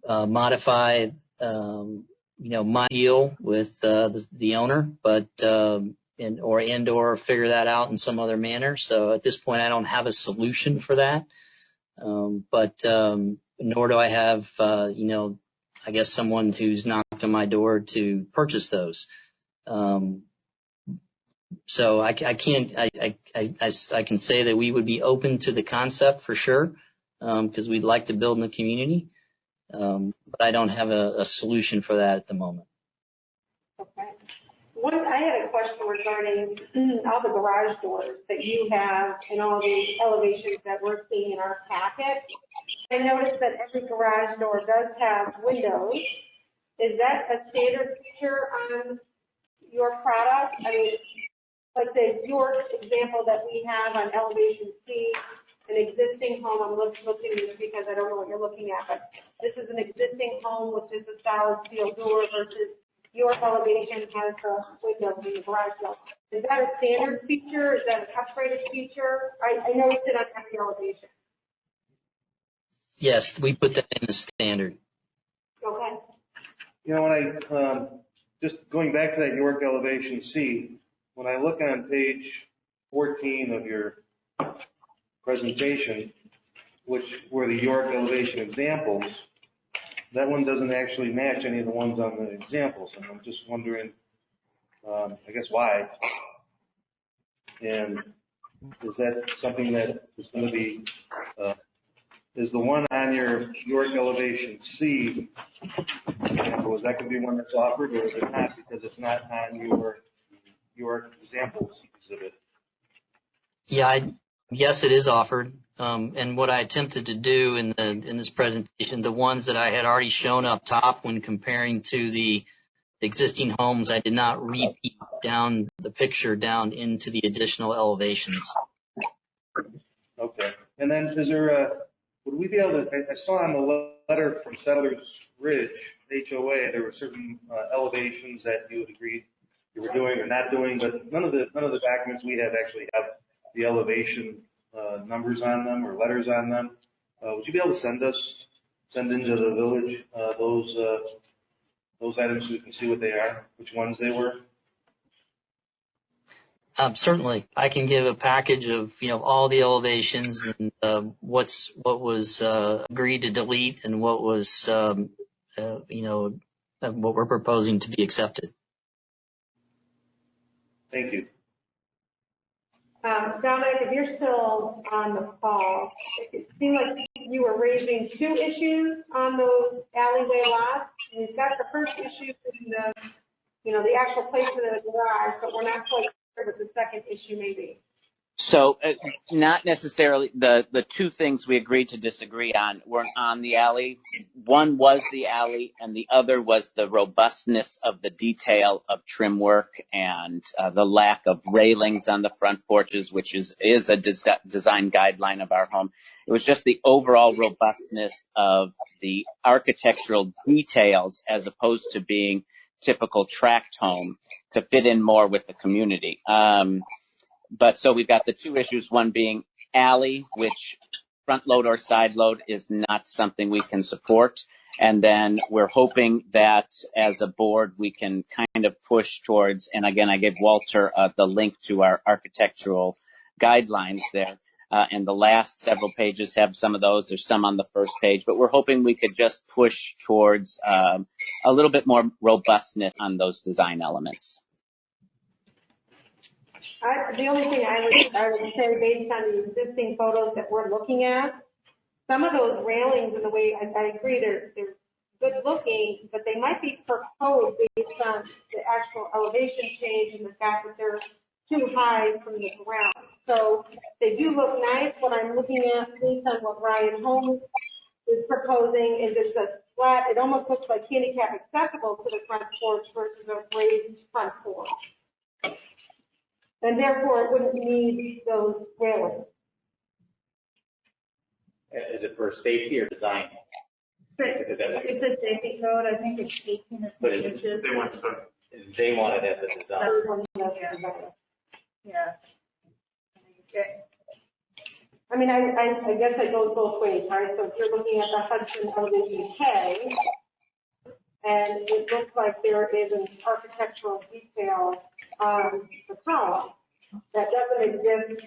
modify my deal with the owner, but or figure that out in some other manner. So at this point, I don't have a solution for that. But nor do I have I guess someone who's knocked on my door to purchase those. So I can't. I can say that we would be open to the concept for sure, because we'd like to build in the community. But I don't have a solution for that at the moment. Okay. I had a question regarding all the garage doors that you have and all the elevations that we're seeing in our packet. I noticed that every garage door does have windows. Is that a standard feature on your product? I mean, like the York example that we have on elevation C, an existing home, I'm looking at it because I don't know what you're looking at, but this is an existing home which is a solid steel door versus your elevation has the windows in the garage door. Is that a standard feature? Is that an upgraded feature? I noticed it on every elevation. Yes, we put that in the standard. Okay. When I, just going back to that York elevation C, when I look on page 14 of your presentation, which were the York elevation examples, that one doesn't actually match any of the ones on the examples. And I'm just wondering, I guess why. And is that something that is going to be, is the one on your York elevation C example, is that going to be one that's offered, or is it not because it's not on your examples exhibit? Yeah, yes, it is offered. And what I attempted to do in this presentation, the ones that I had already shown up top when comparing to the existing homes, I did not repeat down the picture down into the additional elevations. Okay. And then is there would we be able to, I saw on the letter from Settlers Ridge, HOA, there were certain elevations that you had agreed you were doing or not doing, but none of the documents we have actually have the elevation numbers on them or letters on them. Would you be able to send into the village those items so we can see what they are, which ones they were? Certainly, I can give a package of all the elevations and what was agreed to delete and what was what we're proposing to be accepted. Thank you. Dominic, if you're still on the call, it seemed like you were raising two issues on those alleyway lots. And you've got the first issue in the actual placement of the garage, but we're not quite sure what the second issue may be. So not necessarily the two things we agreed to disagree on weren't on the alley. One was the alley and the other was the robustness of the detail of trim work and the lack of railings on the front porches, which is a design guideline of our home. It was just the overall robustness of the architectural details as opposed to being typical tract home to fit in more with the community. But so we've got the two issues, one being alley, which front load or side load is not something we can support. And then we're hoping that as a board, we can kind of push towards, and again, I gave Walter the link to our architectural guidelines there. And the last several pages have some of those. There's some on the first page, but we're hoping we could just push towards a little bit more robustness on those design elements. The only thing I would say based on the existing photos that we're looking at, some of those railings and the way I agree they're good looking, but they might be proposed based on the actual elevation change and the fact that they're too high from the ground. So they do look nice. What I'm looking at based on what Ryan Holmes is proposing is it's a flat, it almost looks like handicap accessible to the front porch versus a raised front porch. And therefore, it wouldn't need those railings. Is it for safety or design? It's a safety code, I think it's 18 or But 20 is it- inches. They want it as a design. Yeah. Okay. I mean, I guess I go both ways, right? So if you're looking at the Hudson elevation K, and it looks like there is an architectural detail on the column that doesn't exist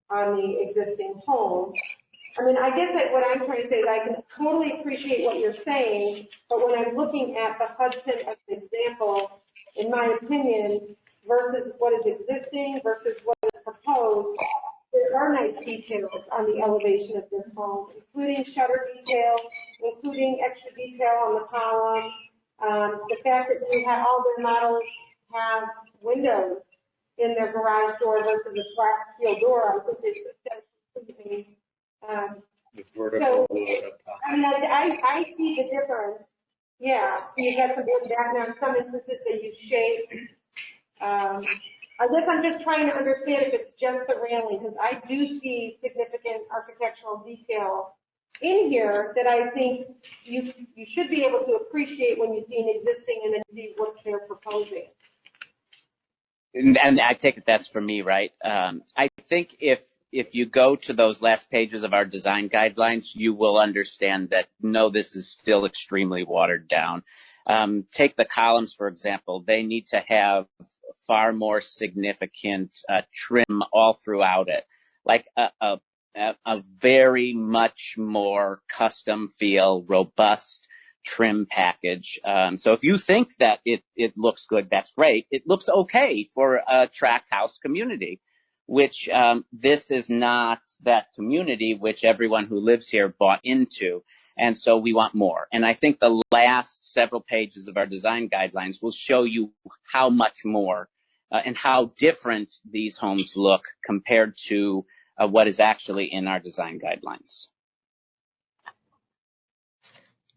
on the existing home. I mean, I guess that what I'm trying to say is I can totally appreciate what you're saying, but when I'm looking at the Hudson as an example, in my opinion, versus what is existing versus what is proposed, there are nice details on the elevation of this home, including shutter detail, including extra detail on the column. The fact that you have all their models have windows in their garage door versus a flat steel door, I think is substantially. So, I mean, I see the difference. Yeah, you got some wood back now. In some instances, they use shade. I guess I'm just trying to understand if it's just the railing, because I do see significant architectural detail in here that I think you should be able to appreciate when you see an existing and then see what they're proposing. And I take it that's for me, right? I think if you go to those last pages of our design guidelines, you will understand that, no, this is still extremely watered down. Take the columns, for example. They need to have far more significant trim all throughout it, like a very much more custom feel, robust trim package. So if you think that it looks good, that's great. It looks okay for a tract house community, which this is not that community which everyone who lives here bought into. And so we want more. And I think the last several pages of our design guidelines will show you how much more and how different these homes look compared to what is actually in our design guidelines.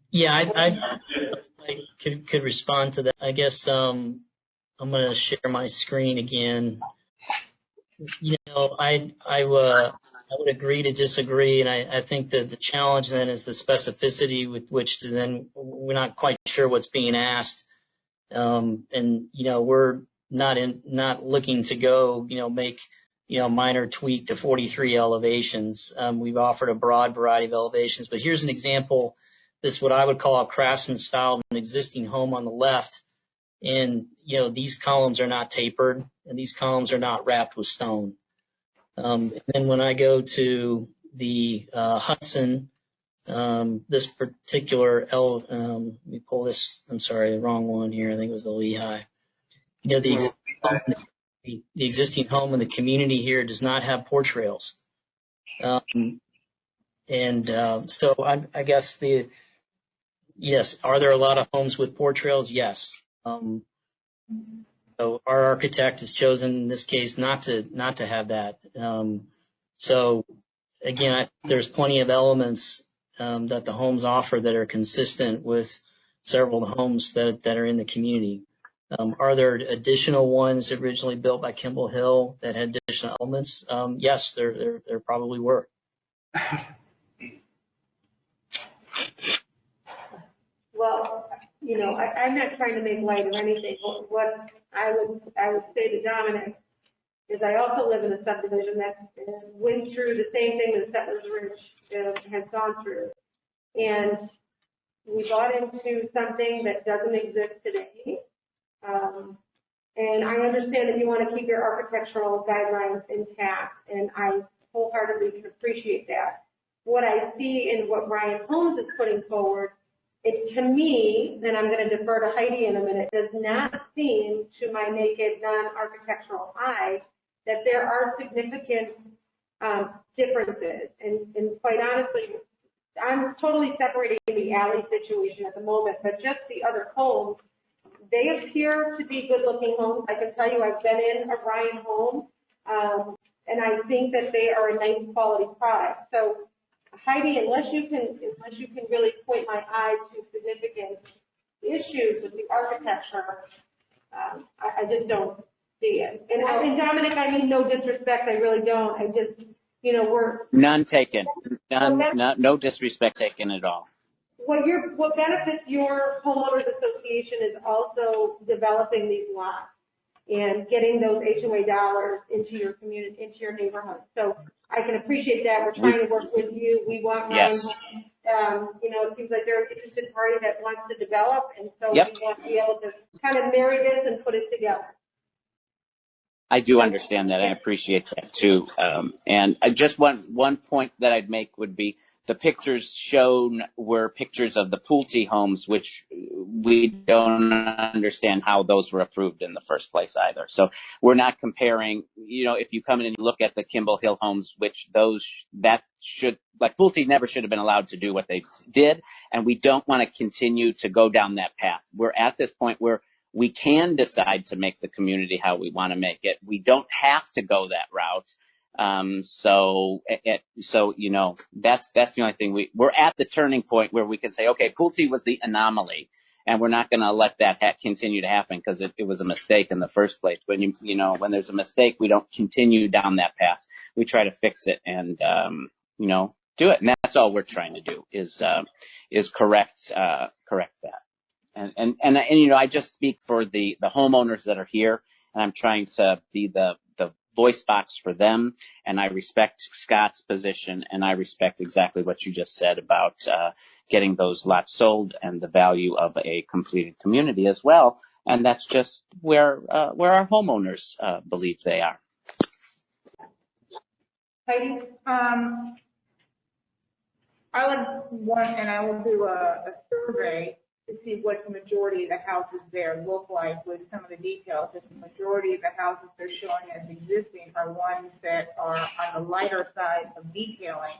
Yeah, I could respond to that. I guess I'm going to share my screen again. You know, I would agree to disagree, and I think that the challenge then is the specificity with which to then we're not quite sure what's being asked, and you know we're not looking to go make minor tweak to 43 elevations. We've offered a broad variety of elevations, but here's an example. This is what I would call a craftsman style of an existing home on the left. And, these columns are not tapered and these columns are not wrapped with stone. And then when I go to the Hudson, this particular let me pull this, I'm sorry, the wrong one here. I think it was the Lehigh. The existing home in the community here does not have porch rails. So I guess yes, are there a lot of homes with porch rails? Yes. So our architect has chosen in this case not to have that. So again, I think there's plenty of elements that the homes offer that are consistent with several of the homes that are in the community. Are there additional ones originally built by Kimball Hill that had additional elements? Yes, there probably were. Well, I'm not trying to make light of anything. What I would say to Dominic is I also live in a subdivision that went through the same thing that Settlers Ridge has gone through. And we bought into something that doesn't exist today. And I understand that you want to keep your architectural guidelines intact, and I wholeheartedly can appreciate that. What I see in what Ryan Holmes is putting forward, it to me, and I'm going to defer to Heidi in a minute, does not seem to my naked non-architectural eye that there are significant differences. And quite honestly, I'm totally separating the alley situation at the moment, but just the other homes, they appear to be good-looking homes. I can tell you I've been in a Ryan home, and I think that they are a nice quality product. So Heidi, unless you can really point my eye to significant issues with the architecture, I just don't see it. And Dominic, I mean no disrespect, I really don't. I just, we're None taken. No disrespect taken at all. what benefits your homeowners association is also developing these lots and getting those HOA dollars into your community, into your neighborhood. So I can appreciate that. We're trying to work with you. We want Yes. it seems like they're an interested party that wants to develop, and so Yep. we want to be able to kind of marry this and put it together. I do understand that. I appreciate that too. And I just one point that I'd make would be the pictures shown were pictures of the Pulte homes, which we don't understand how those were approved in the first place either. So we're not comparing, if you come in and look at the Kimball Hill homes, which Pulte never should have been allowed to do what they did. And we don't want to continue to go down that path. We're at this point where we can decide to make the community how we want to make it. We don't have to go that route. So that's the only thing we're at the turning point where we can say, okay, Pulte was the anomaly, and we're not going to let that continue to happen because it was a mistake in the first place. When when there's a mistake, we don't continue down that path. We try to fix it and do it, and that's all we're trying to do is correct that. And I just speak for the homeowners that are here, and I'm trying to be the voice box for them. And I respect Scott's position, and I respect exactly what you just said about getting those lots sold and the value of a completed community as well. And that's just where our homeowners believe they are. Heidi? I would want, and I will do a survey to see what the majority of the houses there look like with some of the details. If the majority of the houses they're showing as existing are ones that are on the lighter side of detailing,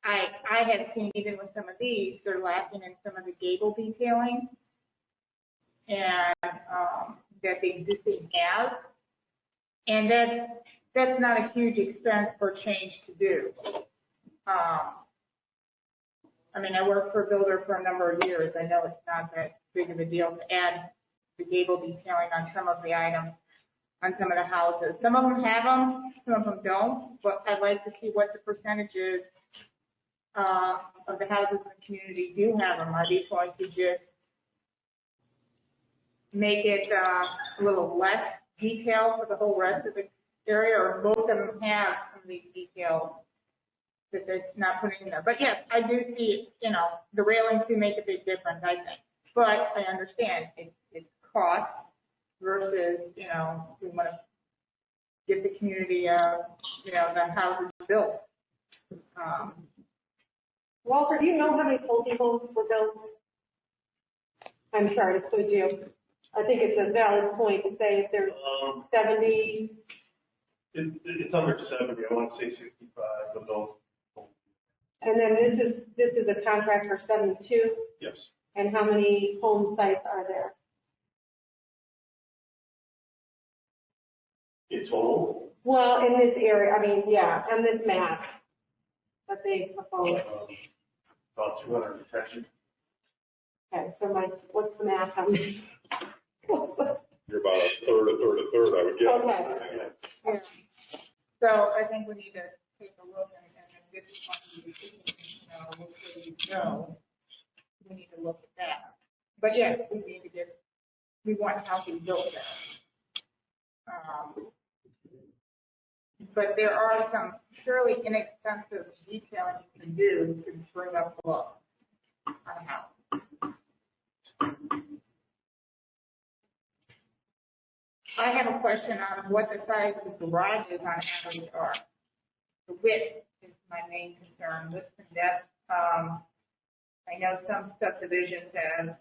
I have seen even with some of these, they're lacking in some of the gable detailing and that the existing has. And that's not a huge expense for change to do. I worked for a builder for a number of years. I know it's not that big of a deal to add the gable detailing on some of the items, on some of the houses. Some of them have them, some of them don't, but I'd like to see what the percentages of the houses in the community do have them. Are these going to just make it a little less detailed for the whole rest of the area, or most of them have some of these details that they're not putting in there? But yes, I do see, the railings do make a big difference, I think. But I understand it's cost versus, we want to get the community, the houses built. Walter, do you know how many Pulte homes were built? I'm sorry to quiz you. I think it's a valid point to say if there's 70. It's under 70. I want to say 65 of those. And then this is a contract for 72? Yes. And how many home sites are there? In total? Well, in this area, on this map that they proposed. About 210. Okay, so what's the math? How many? You're about a third, I would guess. Okay. Yeah. So I think we need to take a look and this is one we need to look at that. But yes, we want housing built there. But there are some fairly inexpensive detailing you can do to bring up the look on a house. I have a question on what the size of the garages on average are. The width is my main concern. Width and depth. I know some subdivisions have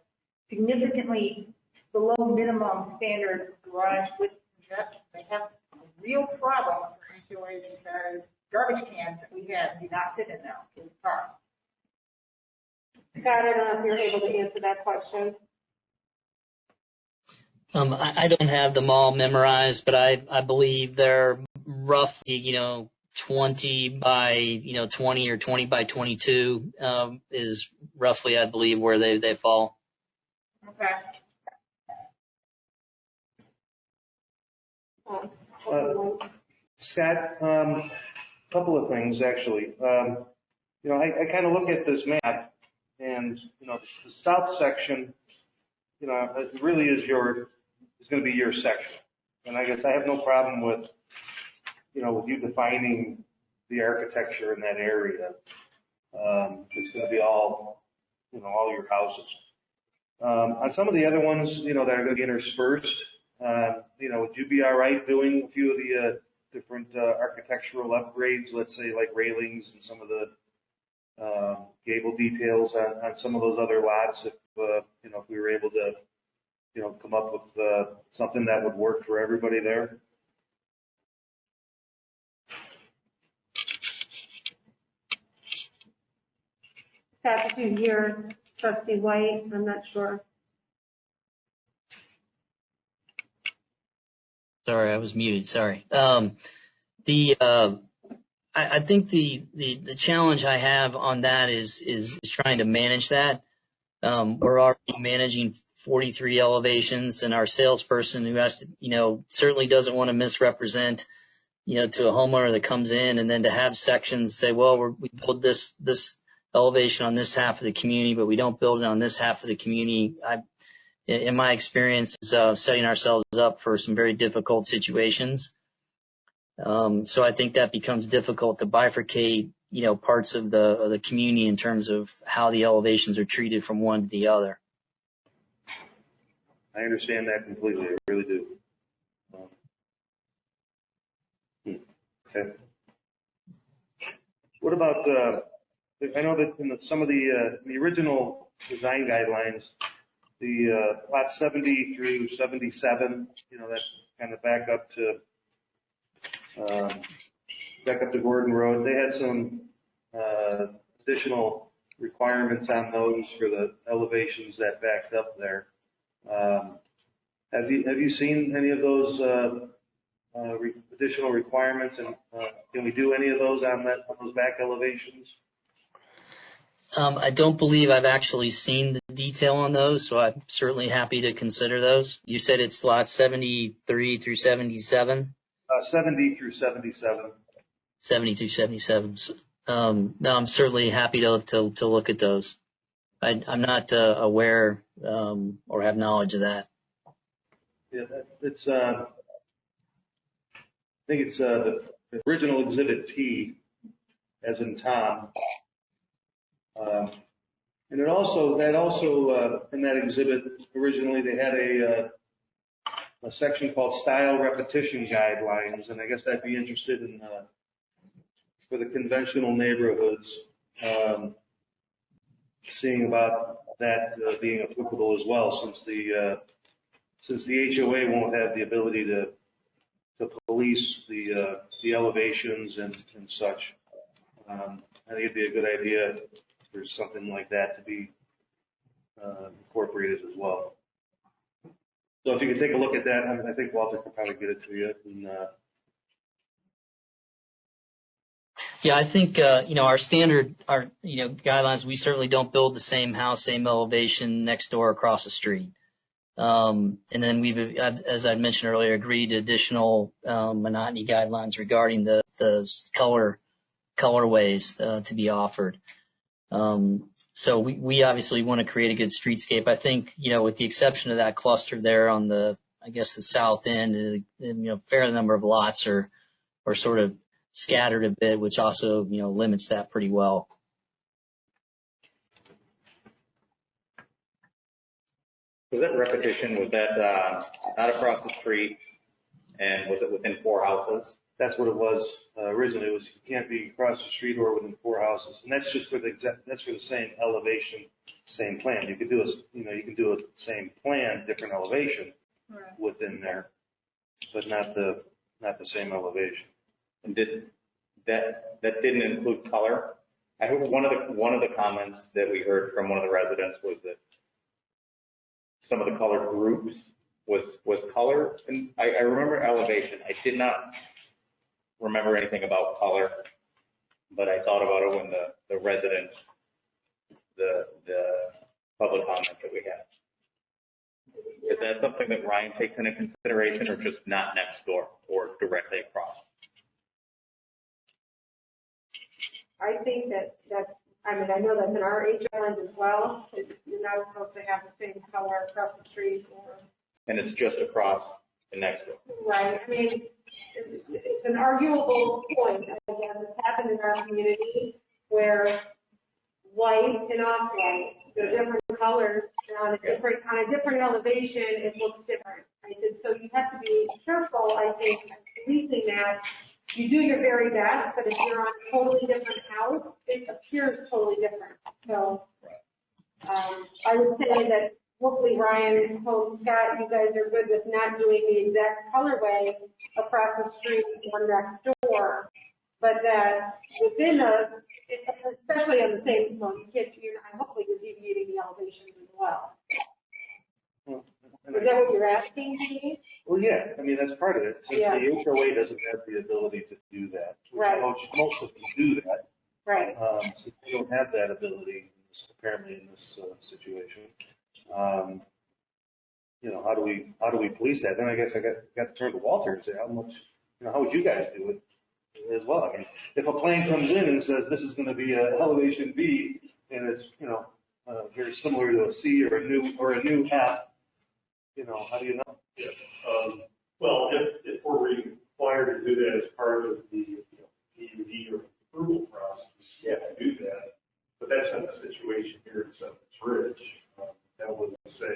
significantly below minimum standard garage width and depth. They have a real problem for HOA because garbage cans that we have do not fit in there in the car. Scott, I don't know if you're able to answer that question. I don't have them all memorized, but I believe they're roughly, 20 by 20 or 20 by 22 is roughly, I believe, where they fall. Okay. Scott, couple of things actually. I kind of look at this map, and the south section, it really is going to be your section, and I guess I have no problem with you defining the architecture in that area. It's going to be all your houses. On some of the other ones, that are going to be interspersed, would you be all right doing a few of the different architectural upgrades, let's say like railings and some of the gable details on some of those other lots, if we were able to come up with something that would work for everybody there? Scott, did you hear Trustee White? I'm not sure. Sorry, I was muted. Sorry. I think the challenge I have on that is trying to manage that. We're already managing 43 elevations, and our salesperson who has to, certainly doesn't want to misrepresent, to a homeowner that comes in, and then to have sections say, well, we build this elevation on this half of the community, but we don't build it on this half of the community. In my experience, setting ourselves up for some very difficult situations. So I think that becomes difficult to bifurcate, parts of the community in terms of how the elevations are treated from one to the other. I understand that completely. I really do. Okay. What about, I know that in some of the original design guidelines, the lot 70 through 77, that kind of back up to Gordon Road, they had some additional requirements on those for the elevations that backed up there. Have you seen any of those additional requirements, and can we do any of those on those back elevations? I don't believe I've actually seen the detail on those, so I'm certainly happy to consider those. You said it's lots 73 through 77? 70 through 77. 70 through 77. No, I'm certainly happy to look at those. I'm not aware or have knowledge of that. Yeah, it's I think it's the original Exhibit T, as in Tom. And in that exhibit, originally they had a section called Style Repetition Guidelines, and I guess I'd be interested in, for the conventional neighborhoods, seeing about that being applicable as well, since the HOA won't have the ability to police the elevations and such. I think it'd be a good idea for something like that to be incorporated as well. So if you could take a look at that, I think Walter could probably get it to you. And, yeah, I think, our standard, guidelines, we certainly don't build the same house, same elevation next door across the street. And then we've, as I mentioned earlier, agreed to additional monotony guidelines regarding the colorways to be offered. So we obviously want to create a good streetscape. I think, with the exception of that cluster there on the south end, fair number of lots are sort of scattered a bit, which also, limits that pretty well. Was that repetition, was that not across the street, and was it within 4 houses? That's what it was originally. It was you can't be across the street or within 4 houses, and that's just for the same elevation, same plan. You could do you can do a same plan, different elevation within there, but not the same elevation. And that didn't include color? I heard one of the comments that we heard from one of the residents was that some of the color groups was color, and I remember elevation. I did not remember anything about color, but I thought about it when the resident, the public comment that we had. Is that something that Ryan takes into consideration, or just not next door or directly across? I think that's, I mean, I know that's in our HOAs as well. You're not supposed to have the same color across the street or. And it's just across the next door. Right. I mean, it's an arguable point. I guess it's happened in our community where white and off-white, they're different colors, on a different elevation, it looks different. Right? And so you have to be careful, I think, policing that. You do your very best, but if you're on a totally different house, it appears totally different. So I would say that hopefully Ryan, Holmes, Scott, you guys are good with not doing the exact colorway across the street or next door, but that within especially on the same, hopefully you're deviating the elevations as well. Is that what you're asking me? Well, yeah, I mean, that's part of it. Since Yeah. the HOA doesn't have the ability to do that. Right. Most of them do that. Right. Since they don't have that ability, apparently in this situation, how do we police that? Then I guess I got to turn to Walter and say, how would you guys do it as well? I mean, if a plan comes in and says this is going to be a elevation B and it's, very similar to a C or a new F, how do you know? Yeah. Well, if we're required to do that as part of the PUD or approval process, yeah, do that. But that's not the situation here in Seventh Ridge. That would say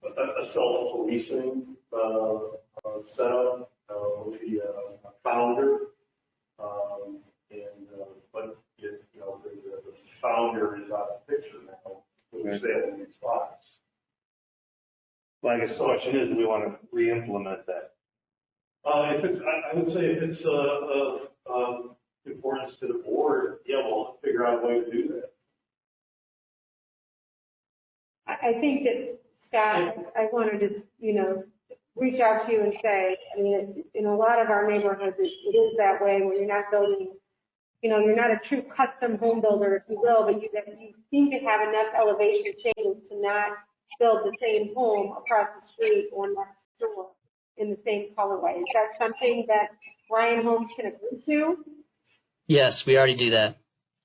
a self-policing setup with the founder, but if the founder is out of the picture now, we stay in these spots. Well, I guess the question is, do we want to re-implement that? I would say if it's importance to the board, yeah, we'll figure out a way to do that. I think that, Scott, I wanted to, reach out to you and say, I mean, in a lot of our neighborhoods, it is that way where you're not building, you're not a true custom home builder, if you will, but you seem to have enough elevation changes to not build the same home across the street or next door in the same colorway. Is that something that Ryan Holmes can agree to? Yes, we already do that.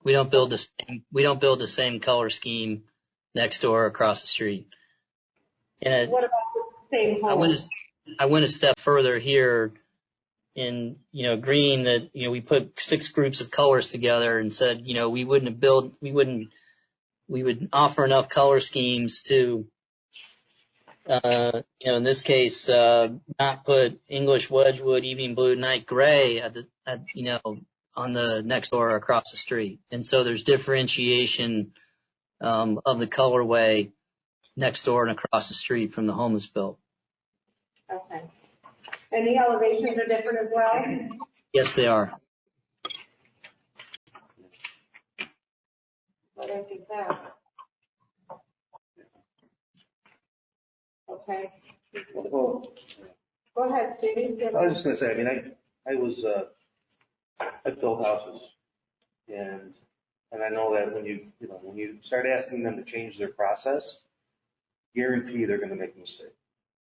We don't build the same color scheme next door or across the street. And what about the same home? I went a step further here in, agreeing that, we put 6 groups of colors together and said, we would offer enough color schemes to, in this case, not put English Wedgwood, evening blue, night gray on the next door or across the street. And so there's differentiation, of the colorway next door and across the street from the home that's built. Okay. And the elevations are different as well? Yes, they are. I don't think that. Okay. Well, go ahead, Jamie. I was just going to say, I mean, I built houses, and I know that when you start asking them to change their process, guarantee they're going to make a mistake.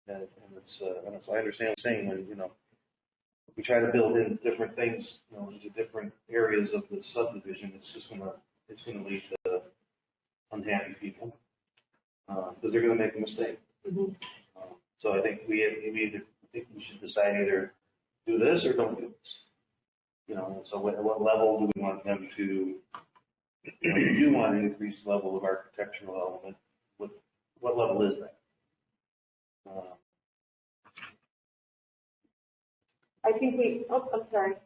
And so I understand what you're saying when, we try to build in different things, into different areas of the subdivision, it's going to lead to unhappy people, because they're going to make a mistake. Mm-hmm. So I think we should decide either do this or don't do this. So at what level do we want them to, we do want an increased level of architectural element. What level is that? I think I'm sorry.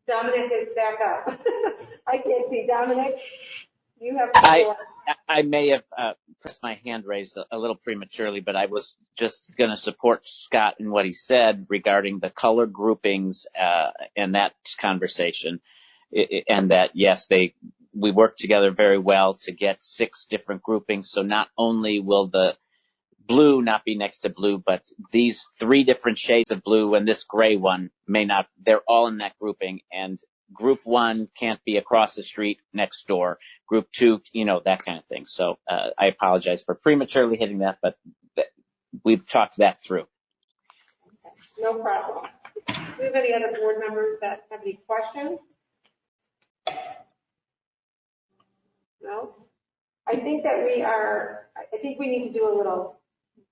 Dominic is back up. I can't see. Dominic, you have the floor. I may have pressed my hand raised a little prematurely, but I was just going to support Scott in what he said regarding the color groupings and that conversation, and that, yes, we work together very well to get 6 different groupings. So not only will blue not be next to blue, but these 3 different shades of blue and this gray one may not, they're all in that grouping, and group 1 can't be across the street next door. Group 2, that kind of thing. So I apologize for prematurely hitting that, but we've talked that through. No problem. Do we have any other board members that have any questions? No? I think we need to do a little,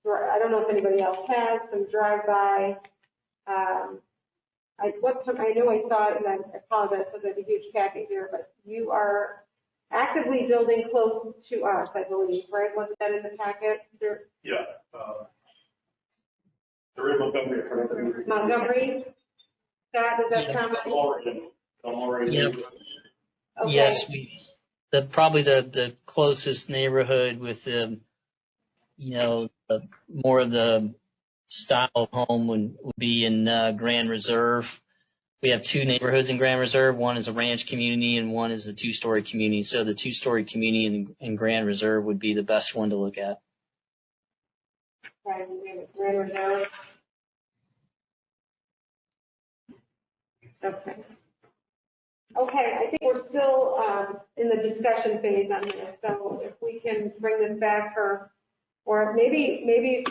I don't know if anybody else has, some drive-by. I know I saw it, and I apologize because there's a huge packet here, but you are actively building close to us, I believe, right? Wasn't that in the packet? Yeah. They're in Montgomery. Montgomery? Scott, does that sound right? Yeah. Okay. Yes, probably the closest neighborhood with more of the style of home would be in Grand Reserve. We have 2 neighborhoods in Grand Reserve. One is a ranch community and one is a 2-story community. So the 2-story community in Grand Reserve would be the best one to look at. Right, we have a Grand Reserve. Okay. Okay, I think we're still in the discussion phase on this, so if we can bring this back or maybe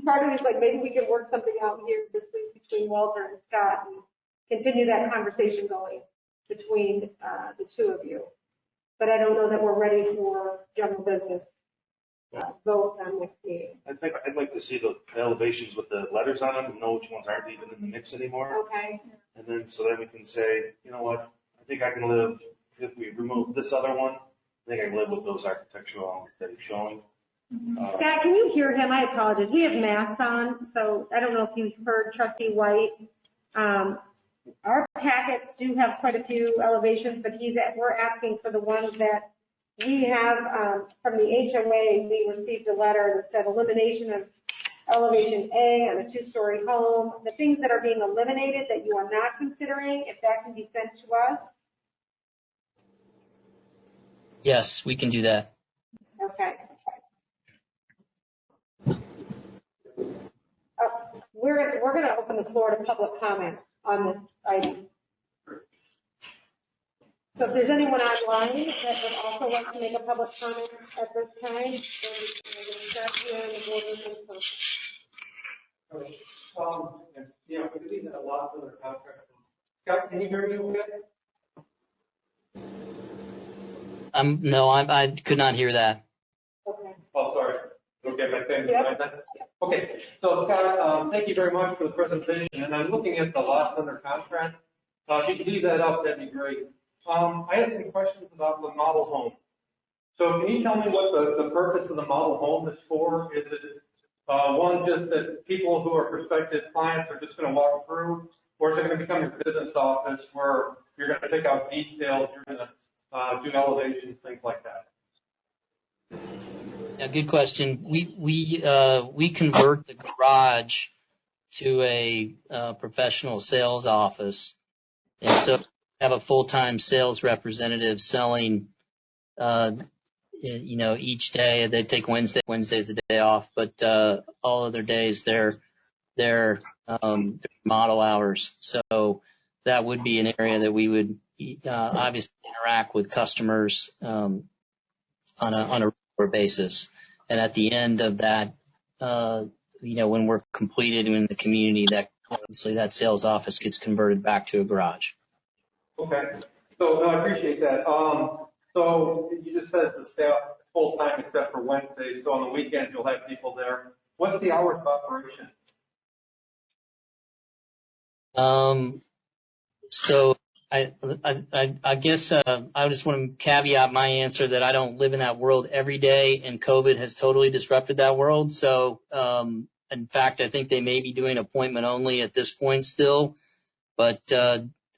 part of it is like maybe we can work something out here this week between Walter and Scott and continue that conversation going between the 2 of you. But I don't know that we're ready for general business vote on next meeting. I'd like to see the elevations with the letters on them and know which ones aren't even in the mix anymore. Okay. And then so then we can say, you know what, I think I can live, if we remove this other one, I think I can live with those architectural elements that he's showing. Scott, can you hear him? I apologize. We have masks on, so I don't know if you heard Trustee White. Our packets do have quite a few elevations, but we're asking for the ones that we have from the HOA. We received a letter that said elimination of elevation A on a 2-story home. The things that are being eliminated that you are not considering, if that can be sent to us. Yes, we can do that. Okay. We're going to open the floor to public comment on this item. So if there's anyone online that would also like to make a public comment at this time, then we can start here in the boardroom in person. We need a lot of other contracts. Scott, can you hear me okay? No, I could not hear that. Okay. Oh, sorry. Okay, my thing. Yep. Okay, so Scott, thank you very much for the presentation. And I'm looking at the lots under contract. If you could leave that up, that'd be great. I had some questions about the model home. So can you tell me what the purpose of the model home is for? Is it one just that people who are prospective clients are just going to walk through, or is it going to become your business office where you're going to pick out details, you're going to do elevations, things like that? Yeah, good question. We convert the garage to a professional sales office, and so have a full-time sales representative selling. Each day they take Wednesday's the day off, but all other days they're model hours. So that would be an area that we would obviously interact with customers on a regular basis. And at the end of that, when we're completed in the community, that obviously that sales office gets converted back to a garage. Okay. So no, I appreciate that. So you just said it's a staff full time except for Wednesdays. So on the weekends you'll have people there. What's the hours of operation? So I guess I just want to caveat my answer that I don't live in that world every day, and COVID has totally disrupted that world. So in fact, I think they may be doing appointment only at this point still, but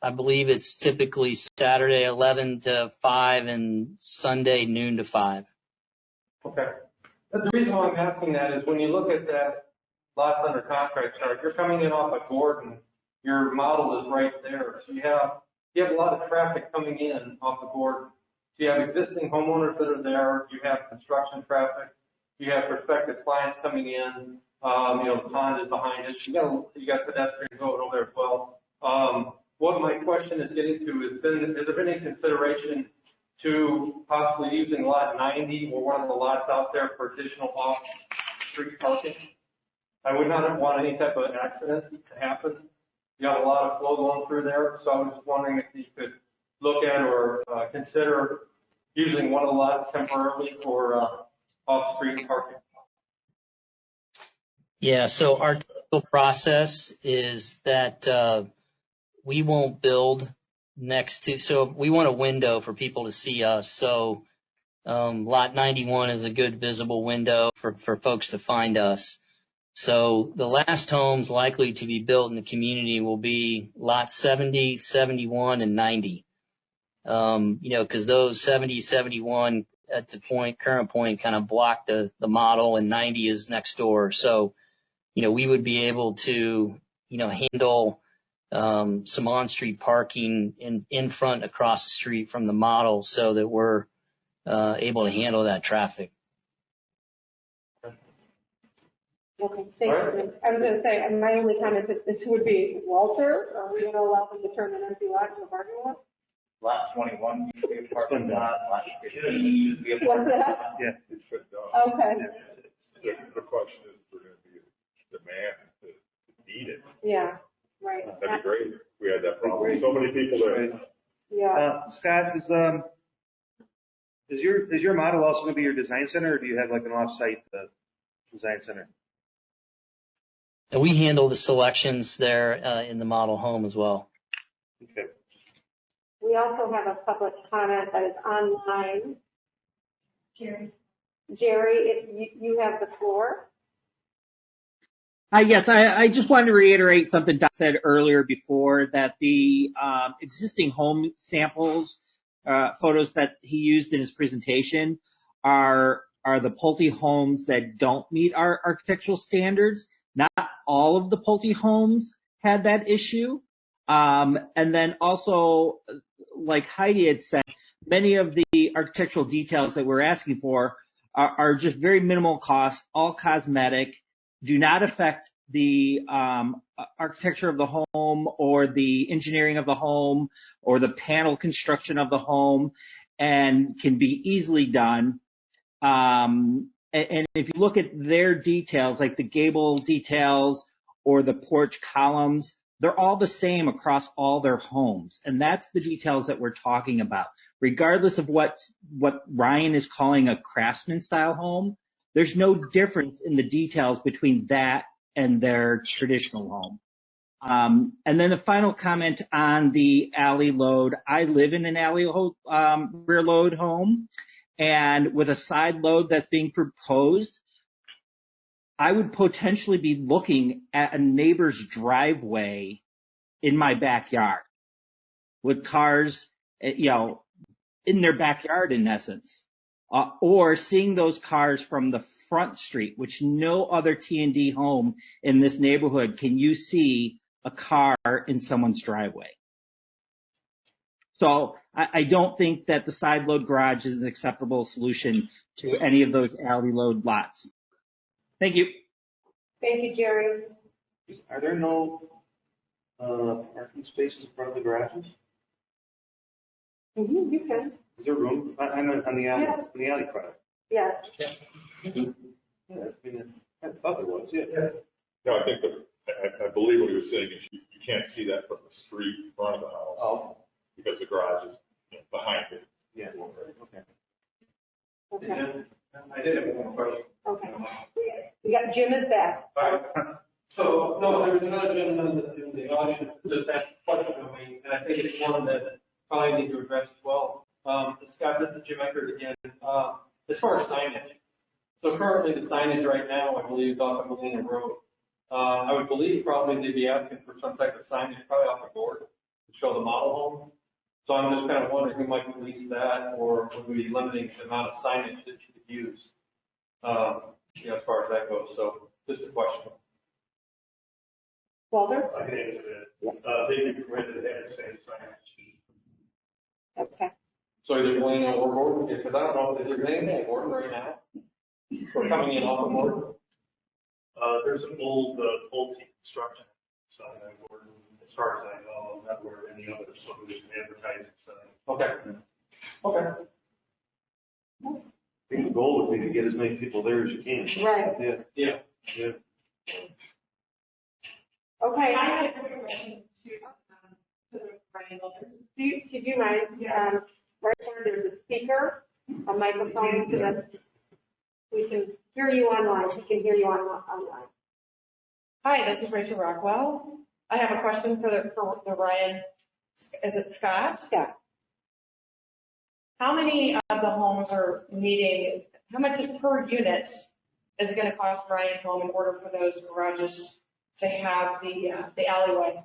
I believe it's typically Saturday 11 to 5 and Sunday noon to 5. Okay. The reason why I'm asking that is when you look at that lots under contract chart, you're coming in off of Gordon, your model is right there. So you have a lot of traffic coming in off of Gordon. So you have existing homeowners that are there, you have construction traffic, you have prospective clients coming in, the pond is behind it, you got pedestrians going over there as well. What my question is getting to has there been any consideration to possibly using lot 90 or one of the lots out there for additional off-street parking? I would not want any type of accident to happen. You got a lot of flow going through there, so I was just wondering if you could look at or consider using one of the lots temporarily for off-street parking. Yeah, so our typical process is that we won't build next to, so we want a window for people to see us. So lot 91 is a good visible window for folks to find us. So the last homes likely to be built in the community will be lots 70, 71, and 90. Because those 70, 71 at the current point kind of block the model, and 90 is next door. So, we would be able to, handle some on-street parking in front across the street from the model so that we're able to handle that traffic. Okay, thank you. I was going to say, and my only comment is this would be Walter. Are we going to allow them to turn an empty lot into a parking lot? Lot 21 used to be a parking lot, lot 15 used to be a parking What's lot. that? Yeah. It's shut down. Okay. The question is, if there's going to be a demand to need it. Yeah, right. That'd be great. We had that problem. So many people there. Yeah. Scott, is your model also going to be your design center, or do you have like an off-site design center? And we handle the selections there in the model home as well. Okay. We also have a public comment that is online. Jerry. Jerry, if you have the floor. Yes, I just wanted to reiterate something Doc said earlier before, that the existing home samples, photos that he used in his presentation are the Pulte homes that don't meet our architectural standards. Not all of the Pulte homes had that issue. And then also, like Heidi had said, many of the architectural details that we're asking for are just very minimal cost, all cosmetic, do not affect the architecture of the home or the engineering of the home or the panel construction of the home, and can be easily done. And if you look at their details, like the gable details or the porch columns, they're all the same across all their homes. And that's the details that we're talking about. Regardless of what Ryan is calling a craftsman style home, there's no difference in the details between that and their traditional home. And then the final comment on the alley load. I live in an alley rear load home, and with a side load that's being proposed, I would potentially be looking at a neighbor's driveway in my backyard with cars, in their backyard in essence, or seeing those cars from the front street, which no other T&D home in this neighborhood can you see a car in someone's driveway. So I don't think that the side load garage is an acceptable solution to any of those alley load lots. Thank you. Thank you, Jerry. Are there no parking spaces in front of the garages? Mm-hmm, you can. Is there room on the alley, Yeah. on the alley product? Yes. Yeah, I thought there was, yeah. No, I think I believe what he was saying is you can't see that from the street in front of the house. Oh. Because the garage is behind it. Yeah, okay. Okay. I did have one question. Okay. We got Jim is back. So, no, there's another gentleman in the audience just asked a question of me, and I think it's one that probably need to address as well. Scott, this is Jim Eckert again. As far as signage, so currently the signage right now, I believe, is off of Molina Road. I would believe probably they'd be asking for some type of signage, probably off the board, to show the model home. So I'm just kind of wondering who might release that, or would we be limiting the amount of signage that you could use, as far as that goes. So just a question. Walter? I can answer that. They'd be permitted to have the same signage. Okay. So either Molina or Gordon, because I don't know if there's anything in Gordon right now. We're coming in off the board. There's an old construction sign that we're, as far as I know, I'm not aware of any other subdivision advertising sign. Okay. Okay. I think the goal would be to get as many people there as you can. Right. Yeah, Yeah. yeah. Okay. I had a quick question to the Brian Wilkins. Could you mind, right there, there's a speaker, a microphone, so that we can hear you online. We can hear you online. Hi, this is Rachel Rockwell. I have a question for the Ryan. Is it Scott? Yeah. How many of the homes are needing? How much per unit is it going to cost Ryan Home in order for those garages to have the alleyway?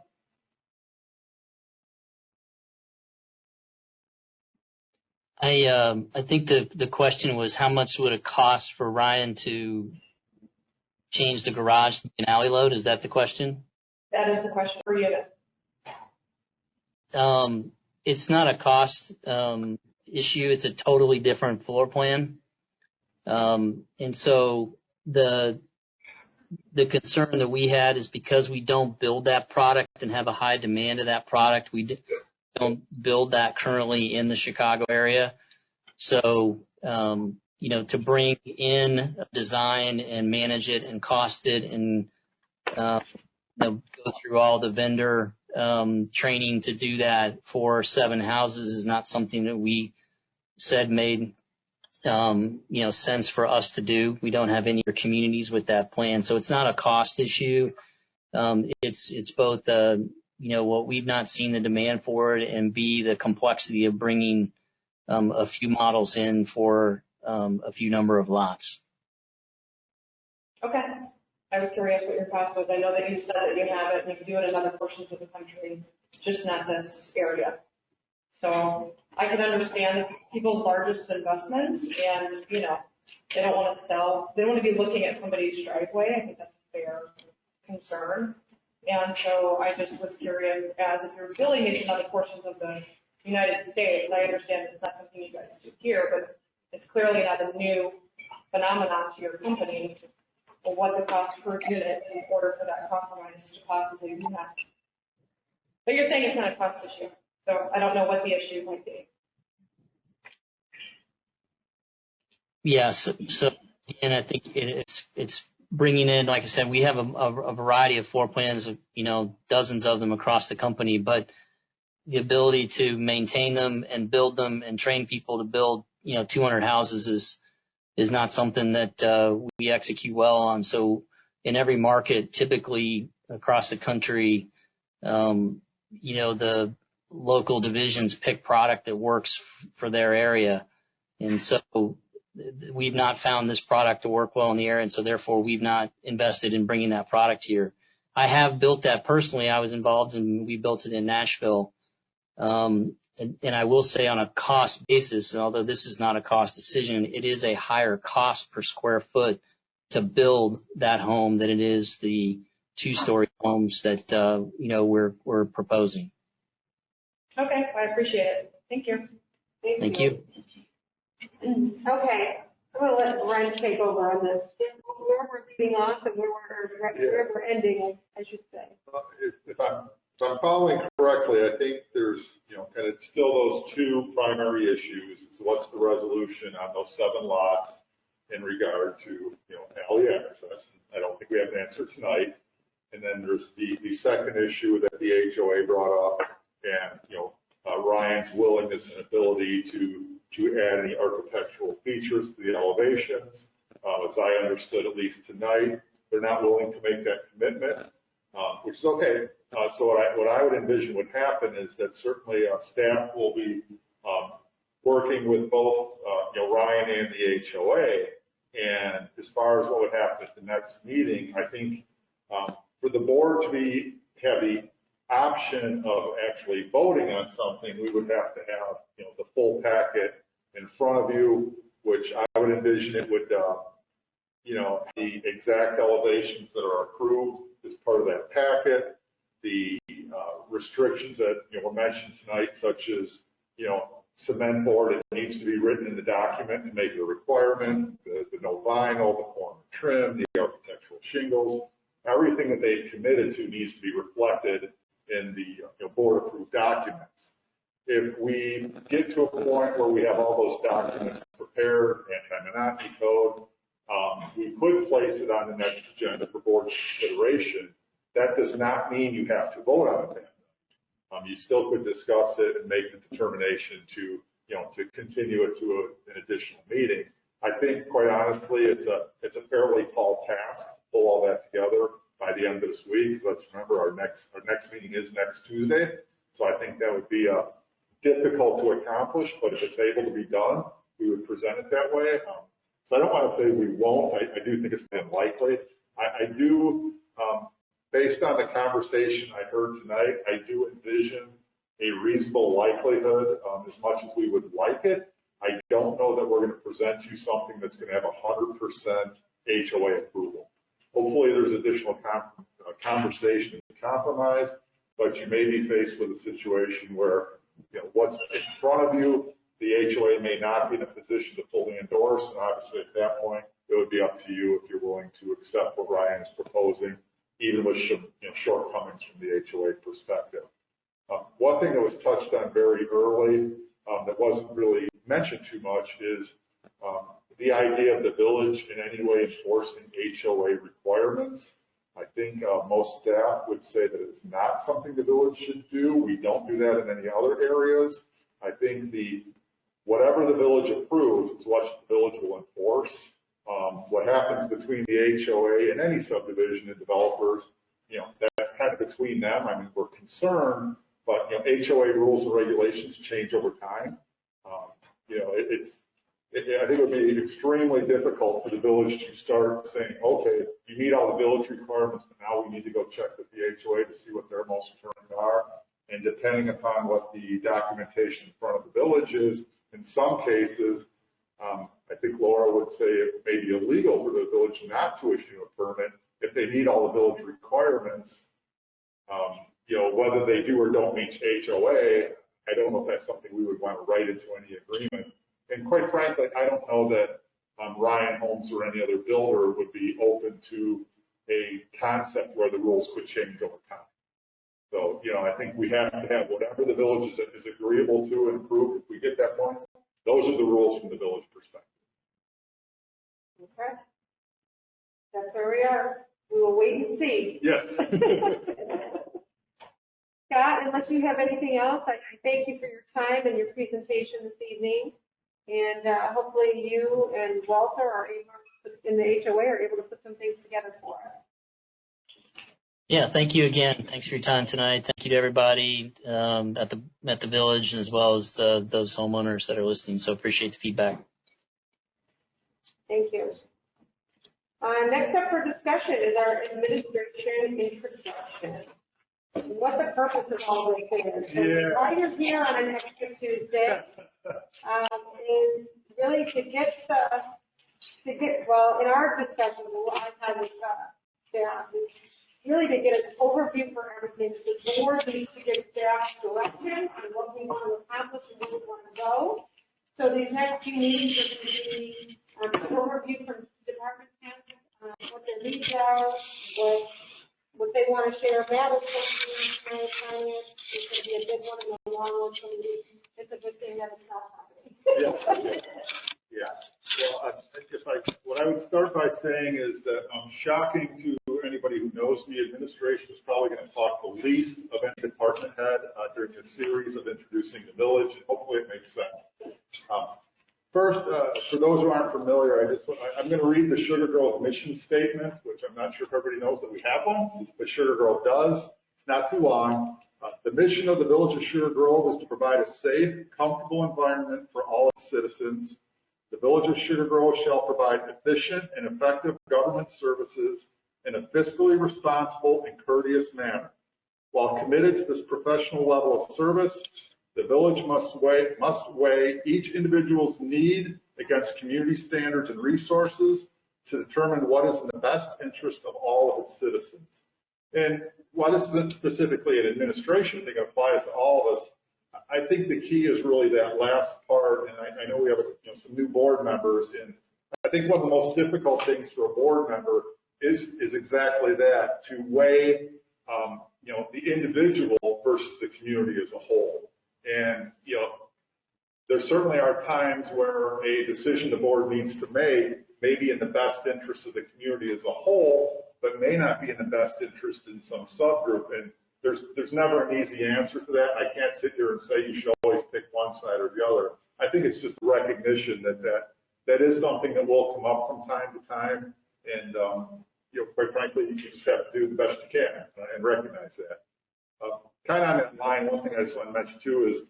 I think the question was how much would it cost for Ryan to change the garage to an alley load? Is that the question? That is the question per unit. It's not a cost issue. It's a totally different floor plan. And so the concern that we had is because we don't build that product and have a high demand of that product, we don't build that currently in the Chicago area. So, to bring in a design and manage it and cost it and, go through all the vendor training to do that for 7 houses is not something that we said made sense for us to do. We don't have any other communities with that plan, so it's not a cost issue. It's both what we've not seen the demand for it, and B, the complexity of bringing a few models in for a few number of lots. Okay. I was curious what your cost was. I know that you said that you have it and you do it in other portions of the country, just not this area. So I can understand people's largest investments and, they don't want to sell. They don't want to be looking at somebody's driveway. I think that's a fair concern. And so I just was curious, as if you're building these in other portions of the United States, I understand it's not something you guys do here, but it's clearly not a new phenomenon to your company, or what the cost per unit in order for that compromise to possibly be met. But you're saying it's not a cost issue, so I don't know what the issue might be. Yes. So again, I think it's bringing in, like I said, we have a variety of floor plans, of, dozens of them across the company, but the ability to maintain them and build them and train people to build, 200 houses is not something that we execute well on. So in every market, typically across the country, the local divisions pick product that works for their area. And so we've not found this product to work well in the area, and so therefore we've not invested in bringing that product here. I have built that personally. I was involved and we built it in Nashville. And I will say on a cost basis, and although this is not a cost decision, it is a higher cost per square foot to build that home than it is the 2-story homes that, we're proposing. Okay, I appreciate it. Thank you. Thank you. Okay, I'm going to let Brian take over on this. Where we're leaving off and where we're ending, I should say. If I'm following correctly, I think there's, kind of still those 2 primary issues. So what's the resolution on those 7 lots in regard to, alley access? I don't think we have an answer tonight. And then there's the second issue that the HOA brought up, and, Ryan's willingness and ability to add any architectural features to the elevations. As I understood, at least tonight, they're not willing to make that commitment, which is okay. So what I would envision would happen is that certainly staff will be working with both Ryan and the HOA. And as far as what would happen at the next meeting, I think for the board to have the option of actually voting on something, we would have to have the full packet in front of you, which I would envision it would the exact elevations that are approved as part of that packet, the restrictions that were mentioned tonight, such as cement board, it needs to be written in the document to make it a requirement, the no vinyl, the corner trim, the architectural shingles, everything that they've committed to needs to be reflected in the board approved documents. If we get to a point where we have all those documents prepared, anti-monotony code, we could place it on the next agenda for board consideration. That does not mean you have to vote on it. You still could discuss it and make the determination to continue it to an additional meeting. I think, quite honestly, it's a fairly tall task to pull all that together by the end of this week. So let's remember our next meeting is next Tuesday. So I think that would be difficult to accomplish, but if it's able to be done, we would present it that way. So I don't want to say we won't. I do think it's unlikely. I do, based on the conversation I heard tonight, I do envision a reasonable likelihood, as much as we would like it. I don't know that we're going to present you something that's going to have 100% HOA approval. Hopefully there's additional conversation and compromise, but you may be faced with a situation where what's in front of you, the HOA may not be in a position to fully endorse, and obviously at that point, it would be up to you if you're willing to accept what Ryan is proposing, even with shortcomings from the HOA perspective. One thing that was touched on very early that wasn't really mentioned too much is the idea of the village in any way enforcing HOA requirements. I think most staff would say that it's not something the village should do. We don't do that in any other areas. I think whatever the village approves is what the village will enforce. What happens between the HOA and any subdivision and developers, that's kind of between them. I mean, we're concerned, but HOA rules and regulations change over time. I think it would be extremely difficult for the village to start saying, okay, you meet all the village requirements, but now we need to go check with the HOA to see what their most current are. And depending upon what the documentation in front of the village is, in some cases, I think Laura would say it may be illegal for the village not to issue a permit if they meet all the village requirements. Whether they do or don't meet HOA, I don't know if that's something we would want to write into any agreement. And quite frankly, I don't know that Ryan Holmes or any other builder would be open to a concept where the rules could change over time. So, I think we have to have whatever the village is agreeable to and approve. If we get that point, those are the rules from the village perspective. Okay. That's where we are. We will wait and see. Yes. Scott, unless you have anything else, I thank you for your time and your presentation this evening. And hopefully you and Walter are able, in the HOA, are able to put some things together for us. Yeah, thank you again. Thanks for your time tonight. Thank you to everybody at the village, as well as those homeowners that are listening. So appreciate the feedback. Thank you. Next up for discussion is our administration introduction. What the purpose of all this is. So why you're here on an extra Tuesday is really to get, well, in our discussion, what I've had with staff is really to get an overview for everything. The board needs to give staff direction on what we want to accomplish and where we want to go. So these next few meetings are going to be an overview from department heads, what their needs are, what they want to share. Matt will finance. It's going to be a big one and a long one. So it's a good thing that it's not happening. Yeah. Well, what I would start by saying is that shocking to anybody who knows me, administration is probably going to talk the least of any department head during a series of introducing the village, and hopefully it makes sense. First, for those who aren't familiar, I'm going to read the Sugar Grove mission statement, which I'm not sure if everybody knows that we have one, but Sugar Grove does. It's not too long. The mission of the Village of Sugar Grove is to provide a safe, comfortable environment for all its citizens. The Village of Sugar Grove shall provide efficient and effective government services in a fiscally responsible and courteous manner. While committed to this professional level of service, the village must weigh each individual's need against community standards and resources to determine what is in the best interest of all of its citizens. And while this isn't specifically an administration thing, it applies to all of us. I think the key is really that last part, and I know we have some new board members, and I think one of the most difficult things for a board member is exactly that, to weigh the individual versus the community as a whole. And there certainly are times where a decision the board needs to make may be in the best interest of the community as a whole, but may not be in the best interest in some subgroup. And there's never an easy answer to that. I can't sit here and say you should always pick one side or the other. I think it's just recognition that is something that will come up from time to time. And, quite frankly, you just have to do the best you can and recognize that. Kind of on that line, one thing I just want to mention too is,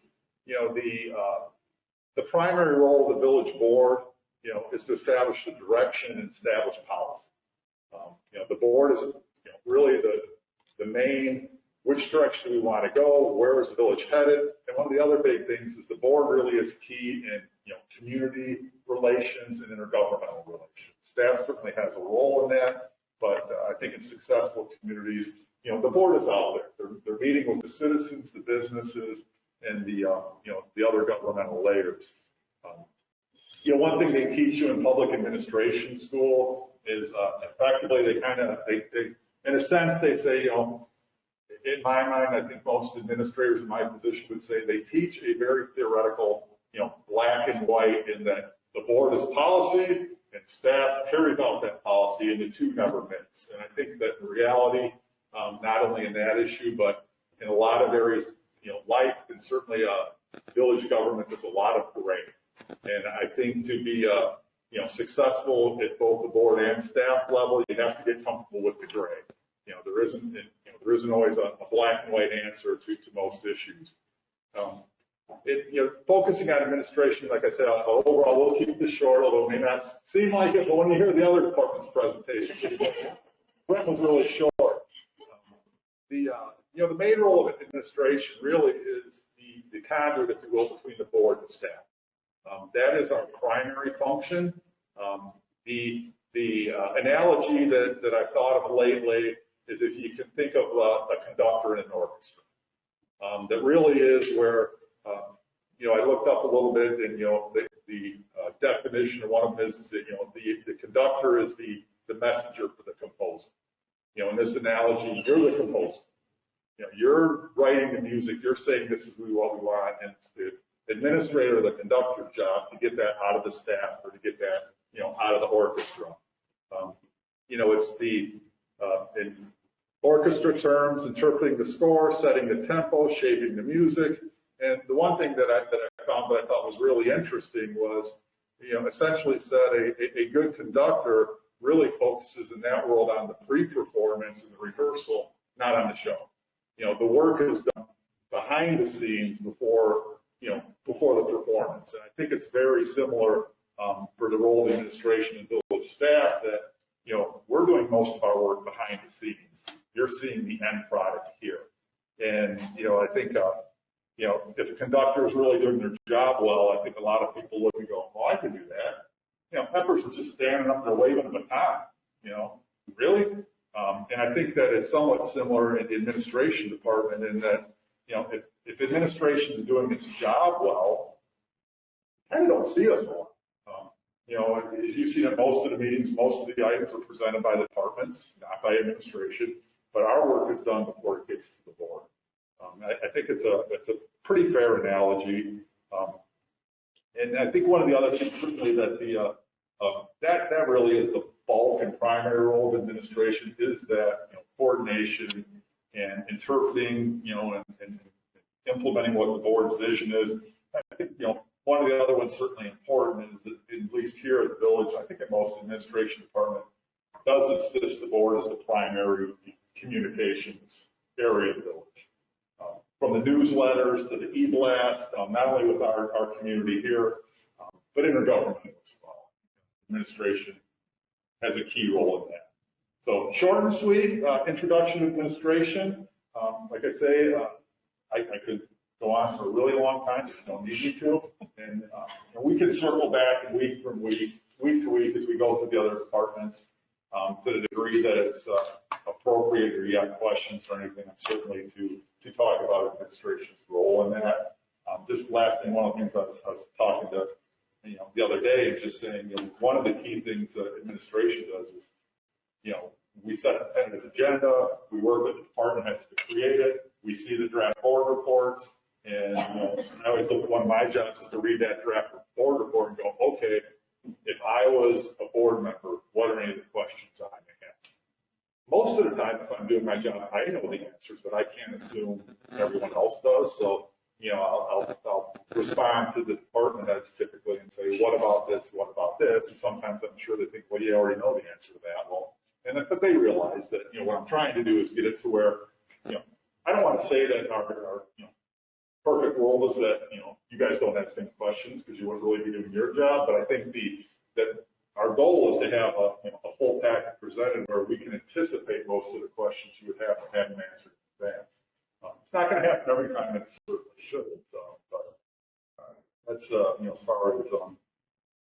the primary role of the village board, is to establish the direction and establish policy. The board is, really the main, which direction do we want to go? Where is the village headed? And one of the other big things is the board really is key in, community relations and intergovernmental relations. Staff certainly has a role in that, but I think in successful communities, the board is out there. They're meeting with the citizens, the businesses, and the other governmental layers. One thing they teach you in public administration school is effectively they in a sense they say, in my mind, I think most administrators in my position would say they teach a very theoretical, black and white, in that the board is policy and staff carries out that policy, and the two never mix. And I think that in reality, not only in that issue, but in a lot of areas, life and certainly village government, there's a lot of gray. And I think to be successful at both the board and staff level, you have to get comfortable with the gray. There isn't always a black and white answer to most issues. Focusing on administration, like I said, overall, we'll keep this short, although it may not seem like it, but when you hear the other department's presentation, Brent was really short. The main role of administration really is the conduit, if you will, between the board and staff. That is our primary function. The analogy that I've thought of lately is if you can think of a conductor in an orchestra. That really is where, I looked up a little bit, and the definition of one of them is that the conductor is the messenger for the composer. In this analogy, you're the composer. You're writing the music. You're saying this is what we want, and it's the administrator, the conductor's job to get that out of the staff or to get that out of the orchestra. It's in orchestra terms, interpreting the score, setting the tempo, shaping the music. And the one thing that I found that I thought was really interesting was, essentially said a good conductor really focuses in that world on the pre-performance and the rehearsal, not on the show. The work is done behind the scenes before the performance. And I think it's very similar for the role of the administration and village staff that, we're doing most of our work behind the scenes. You're seeing the end product here. And, I think, if a conductor is really doing their job well, I think a lot of people look and go, well, I can do that. That person's just standing up there waving a baton, really? And I think that it's somewhat similar in the administration department in that, if administration is doing its job well, I kind of don't see us a lot. As you see in most of the meetings, most of the items are presented by the departments, not by administration, but our work is done before it gets to the board. I think it's a pretty fair analogy. And I think one of the other things certainly that that really is the bulk and primary role of administration is that coordination and interpreting, and implementing what the board's vision is. I think, one of the other ones certainly important is that, at least here at the village, I think in most administration department, does assist the board as the primary communications area of the village. From the newsletters to the e-blast, not only with our community here, but intergovernmental as well. Administration has a key role in that. So short and sweet introduction to administration. Like I say, I could go on for a really long time, just don't need me to. And we can circle back week to week as we go through the other departments to the degree that it's appropriate or you have questions or anything, certainly to talk about administration's role in that. Just last thing, one of the things I was talking to, the other day, just saying, one of the key things that administration does is, we set a tentative agenda, we work with the department heads to create it, we see the draft board reports, and I always look at one of my jobs is to read that draft board report and go, okay, if I was a board member, what are any of the questions I may have? Most of the time, if I'm doing my job, I know the answers, but I can't assume everyone else does. So, I'll respond to the department heads typically and say, what about this? What about this? And sometimes I'm sure they think, well, you already know the answer to that. Well, but they realize that, what I'm trying to do is get it to where, I don't want to say that our perfect world is that, you guys don't have the same questions because you wouldn't really be doing your job. But I think that our goal is to have a full packet presented where we can anticipate most of the questions you would have them answered in advance. It's not going to happen every time, it certainly shouldn't. But that's, as far as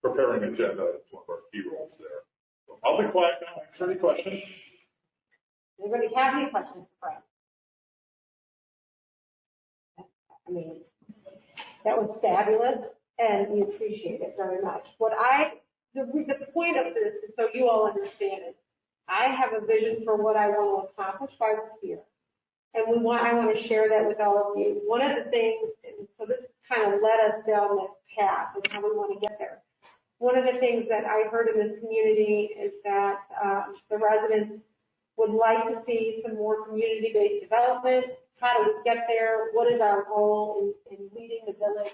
preparing agenda, it's one of our key roles there. So I'll be quiet now. Answer any questions. Anybody have any questions for Fred? I mean, that was fabulous, and we appreciate it very much. The point of this is so you all understand it. I have a vision for what I want to accomplish by this year, and I want to share that with all of you. One of the things, and so this kind of led us down this path and how we want to get there. One of the things that I heard in this community is that the residents would like to see some more community-based development. How do we get there? What is our goal in leading the village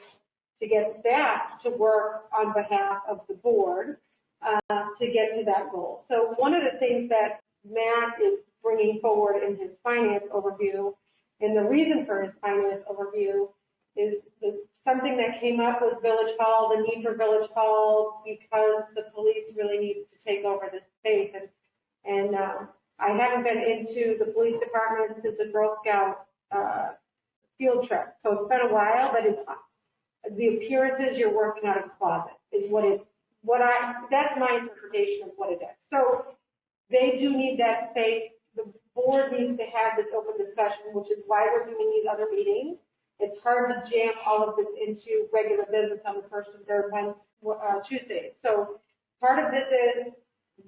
to get staff to work on behalf of the board to get to that goal? So one of the things that Matt is bringing forward in his finance overview, and the reason for his finance overview is something that came up with Village Hall, the need for Village Hall, because the police really needs to take over this space. And I haven't been into the police department since the Girl Scout field trip. So it's been a while, but the appearances you're working out of a closet is that's my interpretation of what it is. So they do need that space. The board needs to have this open discussion, which is why we're doing these other meetings. It's hard to jam all of this into regular business on the first and third Tuesdays. So part of this is,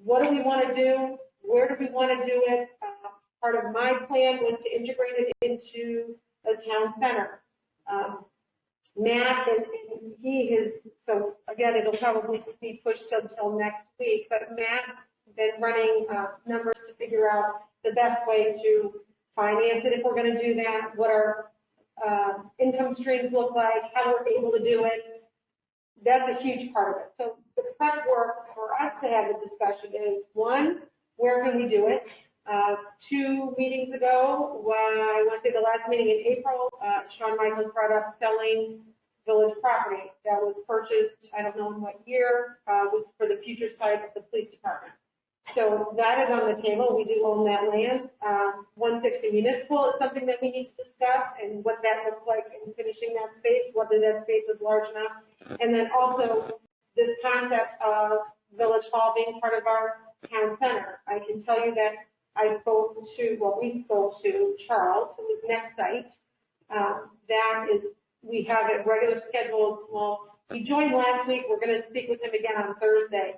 what do we want to do? Where do we want to do it? Part of my plan was to integrate it into the town center. Matt, and he has, so again, it'll probably be pushed until next week, but Matt's been running numbers to figure out the best way to finance it if we're going to do that, what our income streams look like, how we're able to do it. That's a huge part of it. So the prep work for us to have the discussion is, one, where can we do it? 2 meetings ago, I want to say the last meeting in April, Shawn Michaels brought up selling village property that was purchased, I don't know in what year, was for the future site of the police department. So that is on the table. We do own that land. 160 municipal is something that we need to discuss, and what that looks like in finishing that space, whether that space is large enough. And then also this concept of Village Hall being part of our town center. I can tell you that we spoke to Charles, who is next site. We have a regular scheduled. Well, he joined last week. We're going to speak with him again on Thursday,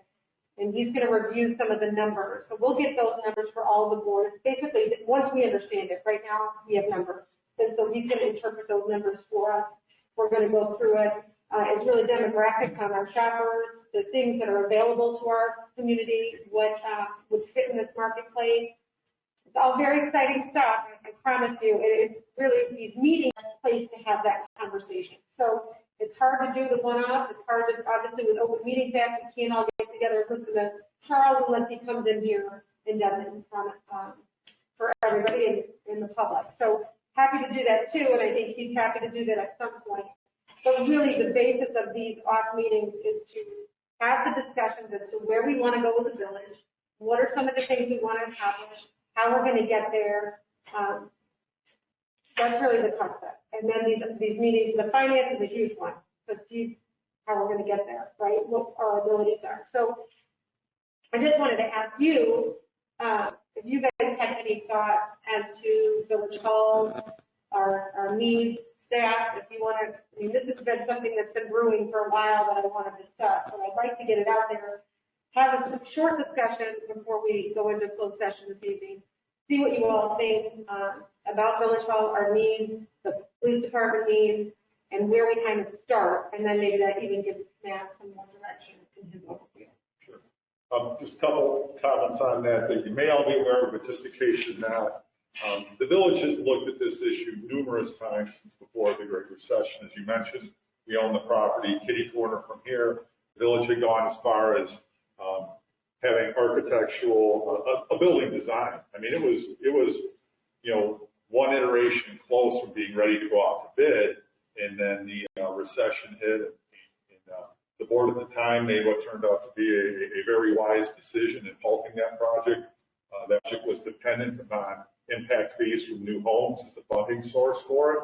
and he's going to review some of the numbers. So we'll get those numbers for all the boards. Basically, once we understand it, right now we have numbers, and so he's going to interpret those numbers for us. We're going to go through it. It's really demographic on our shoppers, the things that are available to our community, what would fit in this marketplace. It's all very exciting stuff. I promise you, it's really these meetings are a place to have that conversation. So it's hard to do the one-off. It's hard to, obviously, with Open Meetings Act, we can't all get together and listen to Charles unless he comes in here and does it in front of, for everybody in the public. So happy to do that too, and I think he's happy to do that at some point. But really, the basis of these off meetings is to have the discussions as to where we want to go with the village, what are some of the things we want to accomplish, how we're going to get there. That's really the concept. And then these meetings, the finance is a huge one. So see how we're going to get there, right? What our abilities are. So I just wanted to ask you if you guys had any thought as to Village Hall, our needs, staff, if you want to, I mean, this has been something that's been brewing for a while that I want to discuss, but I'd like to get it out there, have a short discussion before we go into closed session this evening, see what you all think about Village Hall, our needs, the police department needs, and where we kind of start, and then maybe that even gives Matt some more direction in his overview. Sure. Just a couple comments on that you may all be aware of, but just in case you're not. The village has looked at this issue numerous times since before the Great Recession. As you mentioned, we own the property kitty corner from here. The village had gone as far as having architectural, a building design. I mean, it was, you know, one iteration close from being ready to go out to bid, and then the recession hit. And the board at the time made what turned out to be a very wise decision in halting that project. That project was dependent upon impact fees from new homes as the funding source for it.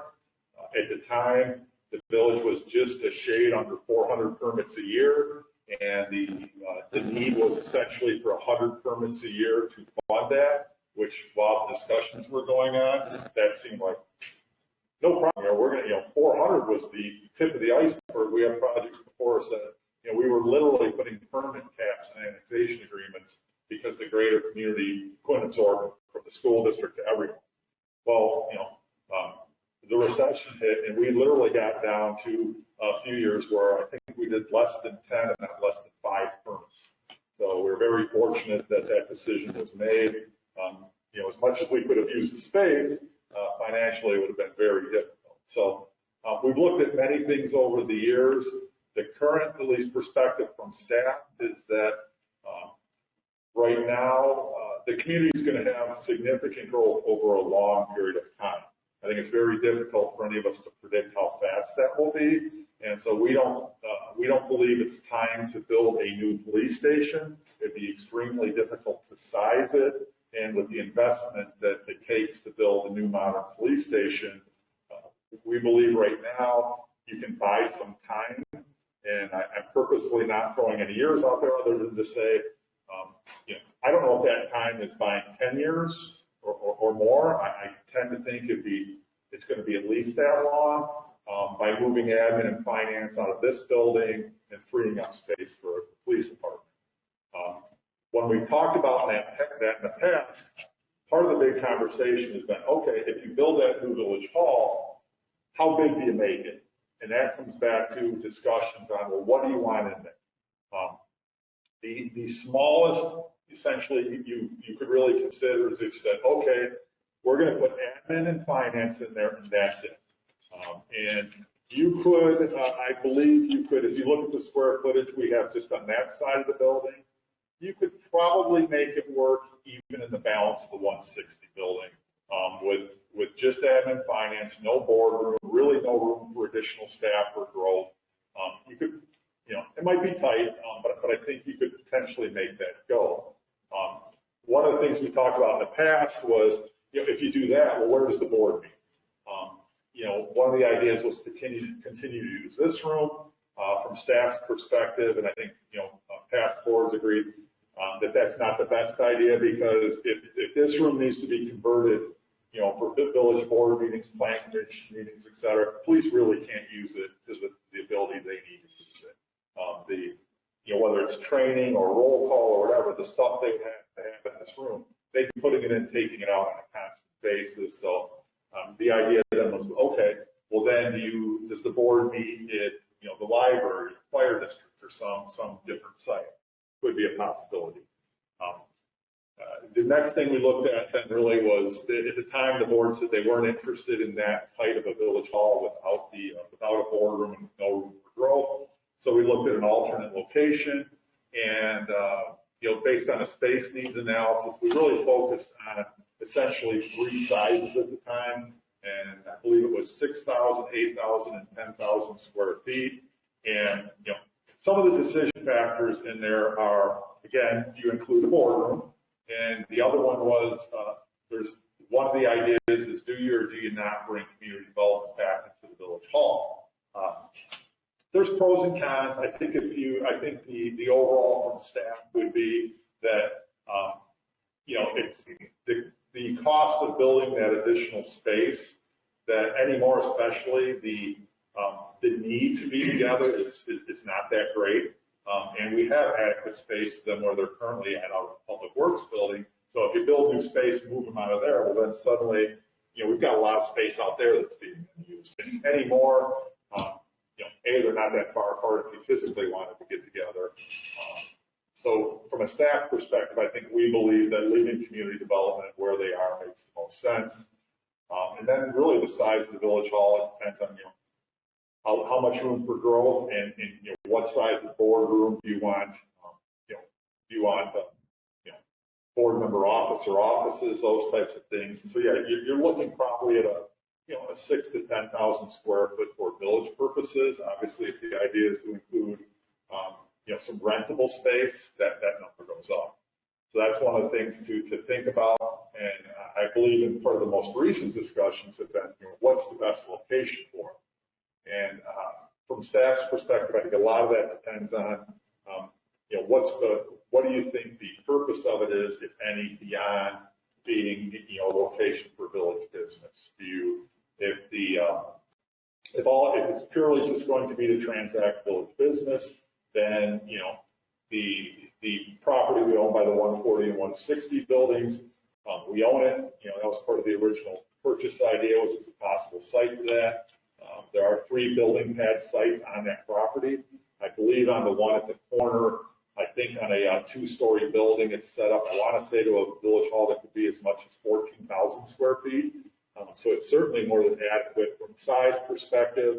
At the time, the village was just a shade under 400 permits a year, and the need was essentially for 100 permits a year to fund that, which while the discussions were going on, that seemed like no problem. You know, we're going to, you know, 400 was the tip of the iceberg. We have projects before us that, you know, we were literally putting permit caps and annexation agreements because the greater community couldn't absorb from the school district to everyone. Well, you know, the recession hit, and we literally got down to a few years where I think we did less than 10 and not less than 5 permits. So we're very fortunate that that decision was made. You know, as much as we could have used the space, financially it would have been very difficult. So we've looked at many things over the years. The current, at least perspective from staff, is that right now the community is going to have significant growth over a long period of time. I think it's very difficult for any of us to predict how fast that will be, and so we don't believe it's time to build a new police station. It'd be extremely difficult to size it, and with the investment that it takes to build a new modern police station, we believe right now you can buy some time, and I'm purposefully not throwing any years out there other than to say, you know, I don't know if that time is buying 10 years or more. I tend to think it's going to be at least that long by moving admin and finance out of this building and freeing up space for the police department. When we talked about that in the past, part of the big conversation has been, okay, if you build that new village hall, how big do you make it? And that comes back to discussions on, well, what do you want in there? The smallest, essentially, you could really consider is if you said, okay, we're going to put admin and finance in there, and that's it. And you could, I believe you could, if you look at the square footage we have just on that side of the building, you could probably make it work even in the balance of the 160 building with just admin, finance, no boardroom, really no room for additional staff or growth. You could, you know, it might be tight, but I think you could potentially make that go. One of the things we talked about in the past was, you know, if you do that, well, where does the board meet? You know, one of the ideas was to continue to use this room from staff's perspective, and I think, you know, past boards agreed that that's not the best idea, because if this room needs to be converted, you know, for village board meetings, plan commission meetings, et cetera, police really can't use it because of the ability they need to use it. You know, whether it's training or roll call or whatever, the stuff they have to have in this room, they'd be putting it in, taking it out on a constant basis. So the idea then was, okay, well then does the board meet at, you know, the library, fire district, or some different site? Could be a possibility. The next thing we looked at then really was that at the time the board said they weren't interested in that type of a village hall without a boardroom and no room for growth. So we looked at an alternate location, and you know, based on a space needs analysis, we really focused on essentially 3 sizes at the time, and I believe it was 6,000, 8,000, and 10,000 square feet. And you know, some of the decision factors in there are, again, do you include a boardroom? And the other one was, there's one of the ideas is, do you or do you not bring community development back into the village hall? There's pros and cons. I think the overall from staff would be that, you know, it's the cost of building that additional space that anymore, especially the need to be together is not that great. And we have adequate space for them where they're currently at our public works building. So if you build new space, move them out of there, well then suddenly, we've got a lot of space out there that's being used. And anymore, they're not that far apart if you physically wanted to get together. So from a staff perspective, I think we believe that leaving community development where they are makes the most sense. And then really the size of the village hall, it depends on, how much room for growth and what size of boardroom do you want, do you want, board member office or offices, those types of things. So yeah, you're looking probably at a 6,000 to 10,000 square foot for village purposes. Obviously, if the idea is to include, some rentable space, that number goes up. So that's one of the things to think about. And I believe in part of the most recent discussions have been, what's the best location for it? And from staff's perspective, I think a lot of that depends on, what do you think the purpose of it is, if any, beyond being, a location for village business? If it's purely just going to be to transact village business, then, the property we own by the 140 and 160 buildings, we own it. That was part of the original purchase idea, was it's a possible site for that. There are 3 building pad sites on that property. I believe on the one at the corner, I think on a 2-story building, it's set up, I want to say, to a village hall that could be as much as 14,000 square feet. So it's certainly more than adequate from a size perspective.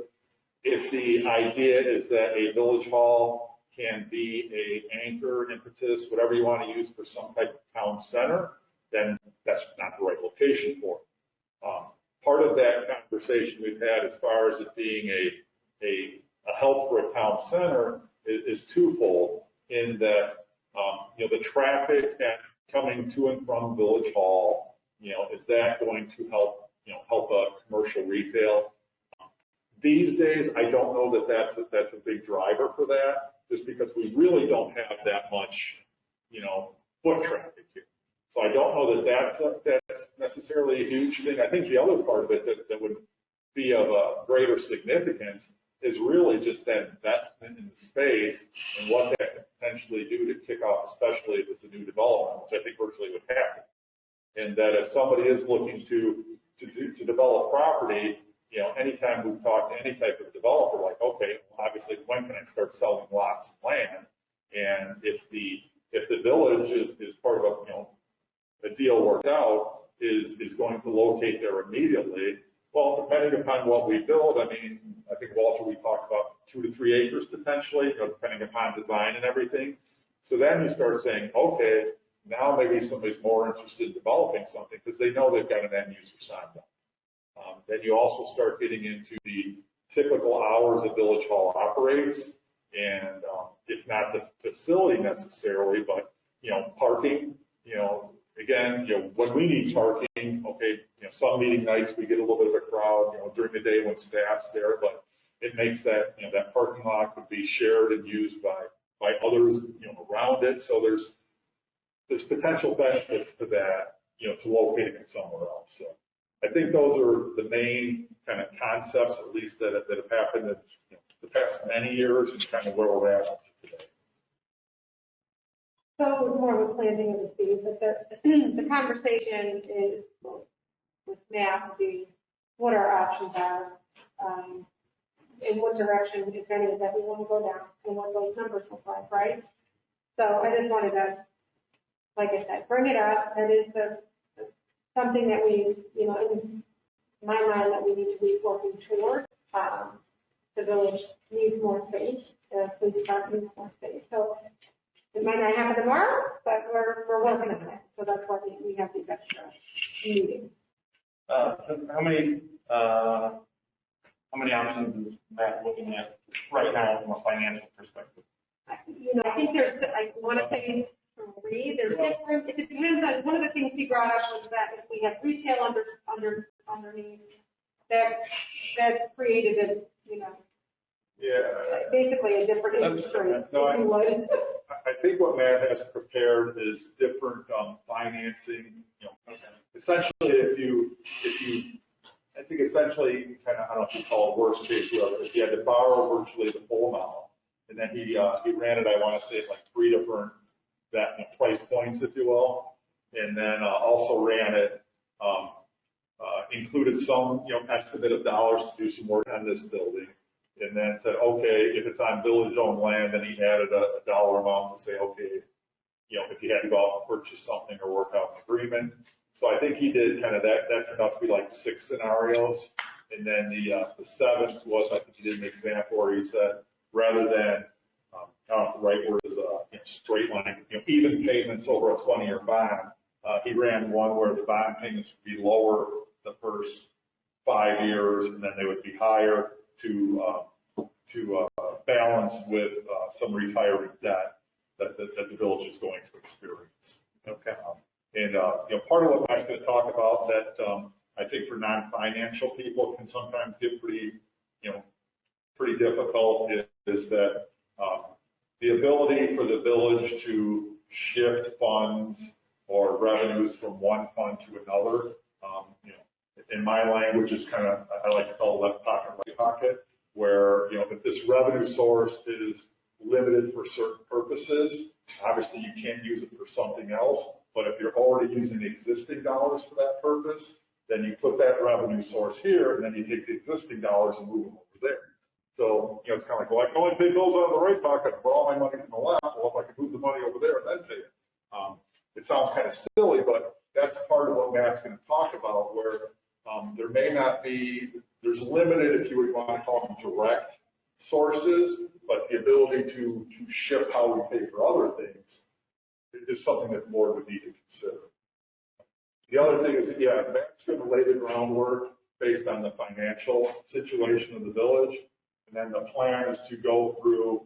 If the idea is that a village hall can be a anchor, impetus, whatever you want to use for some type of town center, then that's not the right location for it. Part of that conversation we've had as far as it being a help for a town center is twofold, in that, the traffic coming to and from Village Hall, is that going to help, help a commercial retail? These days, I don't know that that's a big driver for that, just because we really don't have that much, foot traffic here. So I don't know that that's necessarily a huge thing. I think the other part of it that would be of a greater significance is really just that investment in the space and what that could potentially do to kick off, especially if it's a new development, which I think virtually would happen. And that if somebody is looking to develop property, anytime we've talked to any type of developer, like, okay, obviously, when can I start selling lots of land? And if the village is part of a deal worked out, is going to locate there immediately, well, depending upon what we build, I mean, I think, Walter, we talked about 2 to 3 acres potentially, depending upon design and everything. So then you start saying, okay, now maybe somebody's more interested in developing something because they know they've got an end user signed up. Then you also start getting into the typical hours a village hall operates, and if not the facility necessarily, but parking. Again, when we need parking, okay, some meeting nights we get a little bit of a crowd, during the day when staff's there, but it makes that, that parking lot could be shared and used by others, around it. So there's potential benefits to that, to locating it somewhere else. So I think those are the main kind of concepts, at least that have happened in the past many years, and kind of where we're at today. So it was more of a planting of the seed, but the conversation is with Matt would be what our options are, in what direction, if any, that we want to go down, and what those numbers look like, right? So I just wanted to, like I said, bring it up. That is something that we, in my mind, that we need to be working toward. The village needs more space, the police department needs more space. So it might not happen tomorrow, but we're working on it. So that's why we have these extra meetings. How many options is Matt looking at right now from a financial perspective? I think there's, I want to say 3. There's different. It depends on. One of the things he brought up was that if we have retail underneath, that created a, basically a different industry. I think what Matt has prepared is different financing. Essentially, if you I think essentially, kind of, I don't know if you call it worst case, whatever, if he had to borrow virtually the full amount, and then he ran it, I want to say, at like 3 different price points, if you will, and then also ran it, included some, estimate of dollars to do some work on this building, and then said, okay, if it's on village-owned land, then he added a dollar amount to say, okay, if you had to go out and purchase something or work out an agreement. So I think he did kind of that turned out to be like 6 scenarios. And then the 7th was, I think he did an example where he said, rather than, I don't know if the right word is, straight line, even payments over a 20-year bond, he ran one where the bond payments would be lower the first 5 years, and then they would be higher to balance with some retirement debt that the village is going to experience. Okay. And part of what Mike's going to talk about that I think for non-financial people can sometimes get pretty difficult is that the ability for the village to shift funds or revenues from one fund to another. In my language, is kind of, I like to call it left pocket, right pocket, where if this revenue source is limited for certain purposes, obviously you can't use it for something else. But if you're already using existing dollars for that purpose, then you put that revenue source here, and then you take the existing dollars and move them over there. So, it's kind of like, well, I can only pay bills out of the right pocket, but all my money's in the left. Well, if I can move the money over there and then pay it. It sounds kind of silly, but that's part of what Matt's going to talk about, where there may not be, there's limited, if you would want to call them direct sources, but the ability to shift how we pay for other things is something that the board would need to consider. The other thing is, Matt's going to lay the groundwork based on the financial situation of the village, and then the plan is to go through,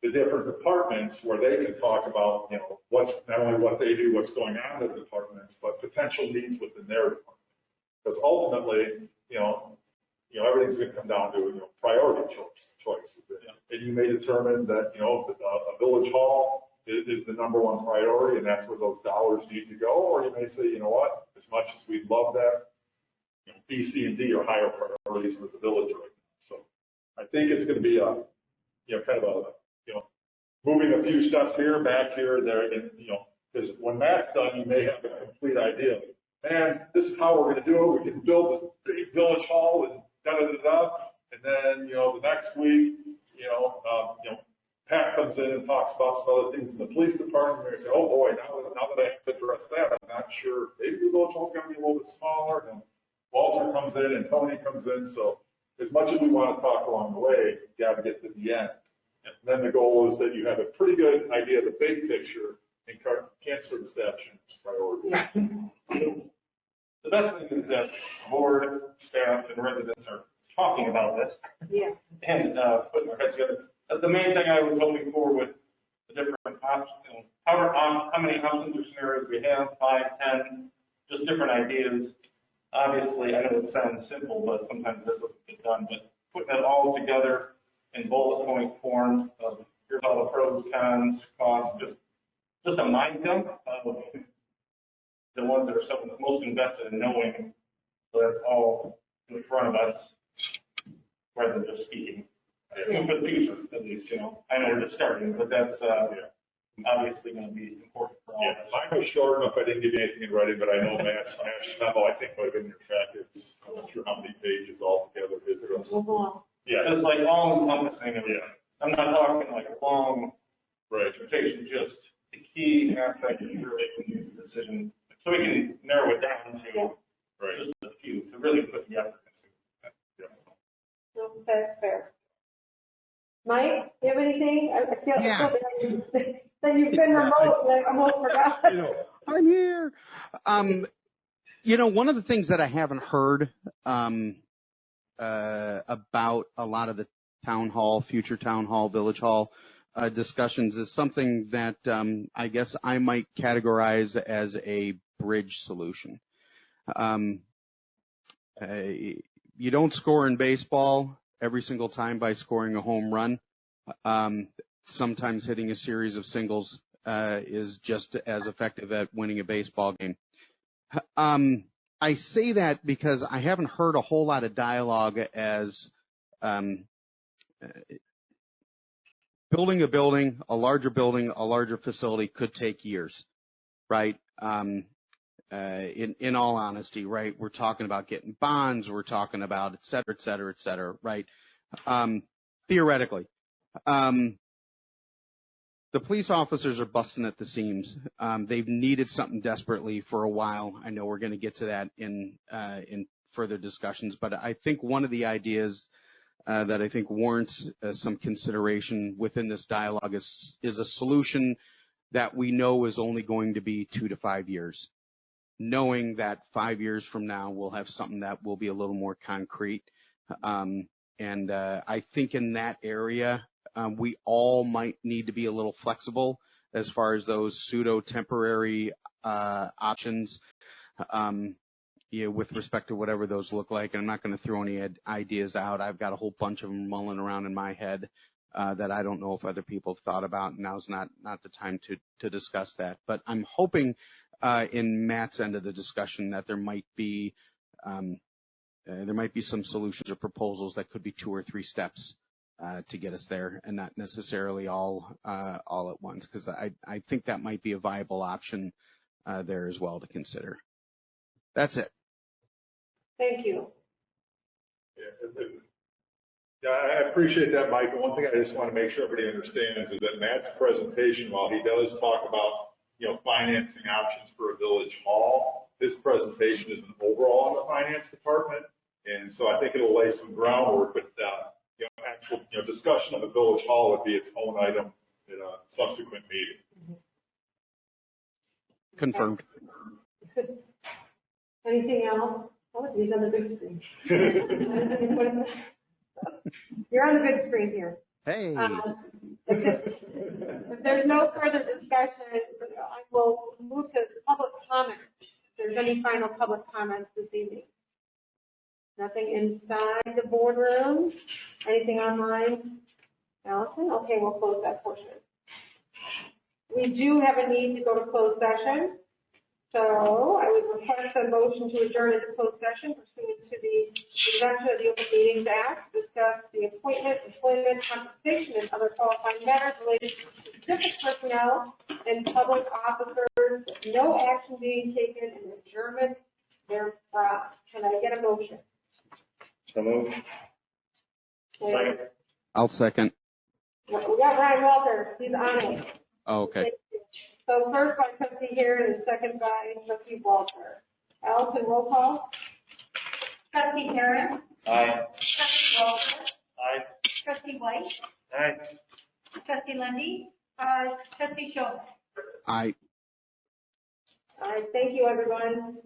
the different departments where they can talk about, what's not only what they do, what's going on in the departments, but potential needs within their department. Because ultimately, everything's going to come down to priority choices. And you may determine that a village hall is the number one priority, and that's where those dollars need to go. Or you may say, you know what, as much as we'd love that, B, C, and D are higher priorities for the village right now. So I think it's going to be kind of moving a few steps here, back here, there, and because when Matt's done, you may have a complete idea. Man, this is how we're going to do it. We can build this big village hall and da-da-da-da. And then, the next week, Pat comes in and talks about some other things in the police department. They're going to say, oh boy, now that I have to address that, I'm not sure. Maybe the village hall is going to be a little bit smaller. And Walter comes in and Tony comes in. So as much as we want to talk along the way, you got to get to the end. And then the goal is that you have a pretty good idea of the big picture and transfer the statute priority. The best thing is that board, staff, and residents are talking about this. Yeah. And putting their heads together. The main thing I was hoping for with the different options, how many options or scenarios we have, 5, 10, just different ideas. Obviously, I know it sounds simple, but sometimes it doesn't get done. But putting it all together in bullet point form of here's all the pros, cons, costs, just a mind dump of the ones that are most invested in knowing that it's all in front of us rather than just speaking. For the future, at least, I know we're just starting, but that's obviously going to be important for all of us. Mine was short enough, I didn't give you anything in writing, but I know Matt's memo, I think, might have been in your packets. I'm not sure how many pages altogether it is. Yeah, it's like all encompassing. I'm not talking like a long presentation, just the key aspects of your making the decision, so we can narrow it down to just a few to really put the effort into. No, that's fair. Mike, do you have anything? I feel that you've been remote, and I almost forgot. I'm here. One of the things that I haven't heard about a lot of the future town hall, village hall discussions is something that I guess I might categorize as a bridge solution. You don't score in baseball every single time by scoring a home run. Sometimes hitting a series of singles is just as effective at winning a baseball game. I say that because I haven't heard a whole lot of dialogue as building a building, a larger facility could take years, right? In all honesty, right? We're talking about getting bonds, we're talking about et cetera, right? Theoretically. The police officers are busting at the seams. They've needed something desperately for a while. I know we're going to get to that in further discussions, but I think one of the ideas that I think warrants some consideration within this dialogue is a solution that we know is only going to be 2 to 5 years, knowing that 5 years from now we'll have something that will be a little more concrete. And I think in that area, we all might need to be a little flexible as far as those pseudo-temporary options, with respect to whatever those look like. And I'm not going to throw any ideas out. I've got a whole bunch of them mulling around in my head that I don't know if other people have thought about. And now's not the time to discuss that. But I'm hoping in Matt's end of the discussion that there might be some solutions or proposals that could be 2 or 3 steps to get us there, and not necessarily all at once, because I think that might be a viable option there as well to consider. That's it. Thank you. Yeah, I appreciate that, Mike. But one thing I just want to make sure everybody understands is that Matt's presentation, while he does talk about, financing options for a village hall, his presentation is an overall on the finance department. And so I think it'll lay some groundwork, but, actual, discussion of the village hall would be its own item in a subsequent meeting. Confirmed. Anything else? Oh, he's on the big screen. You're on the big screen here. Hey. If there's no further discussion, I will move to public comment. If there's any final public comments this evening. Nothing inside the boardroom? Anything online? Allison? Okay, we'll close that portion. We do have a need to go to closed session. So I would request a motion to adjourn into closed session pursuant to the exemption of the Open Meetings Act to discuss the appointment, employment, compensation, and other qualifying matters related to specific personnel and public officers. No action being taken and adjournment therefrom. Can I get a motion? So moved. Second. I'll second. We got Ryan Walter. He's on it. Oh, okay. So first by trustee Heron and second by trustee Walter. Allison, roll call. Trustee Heron. Aye. Trustee Walter. Aye. Trustee White. Aye. Trustee Lundy. Aye. Trustee Schultz. Aye. All right, thank you, everyone.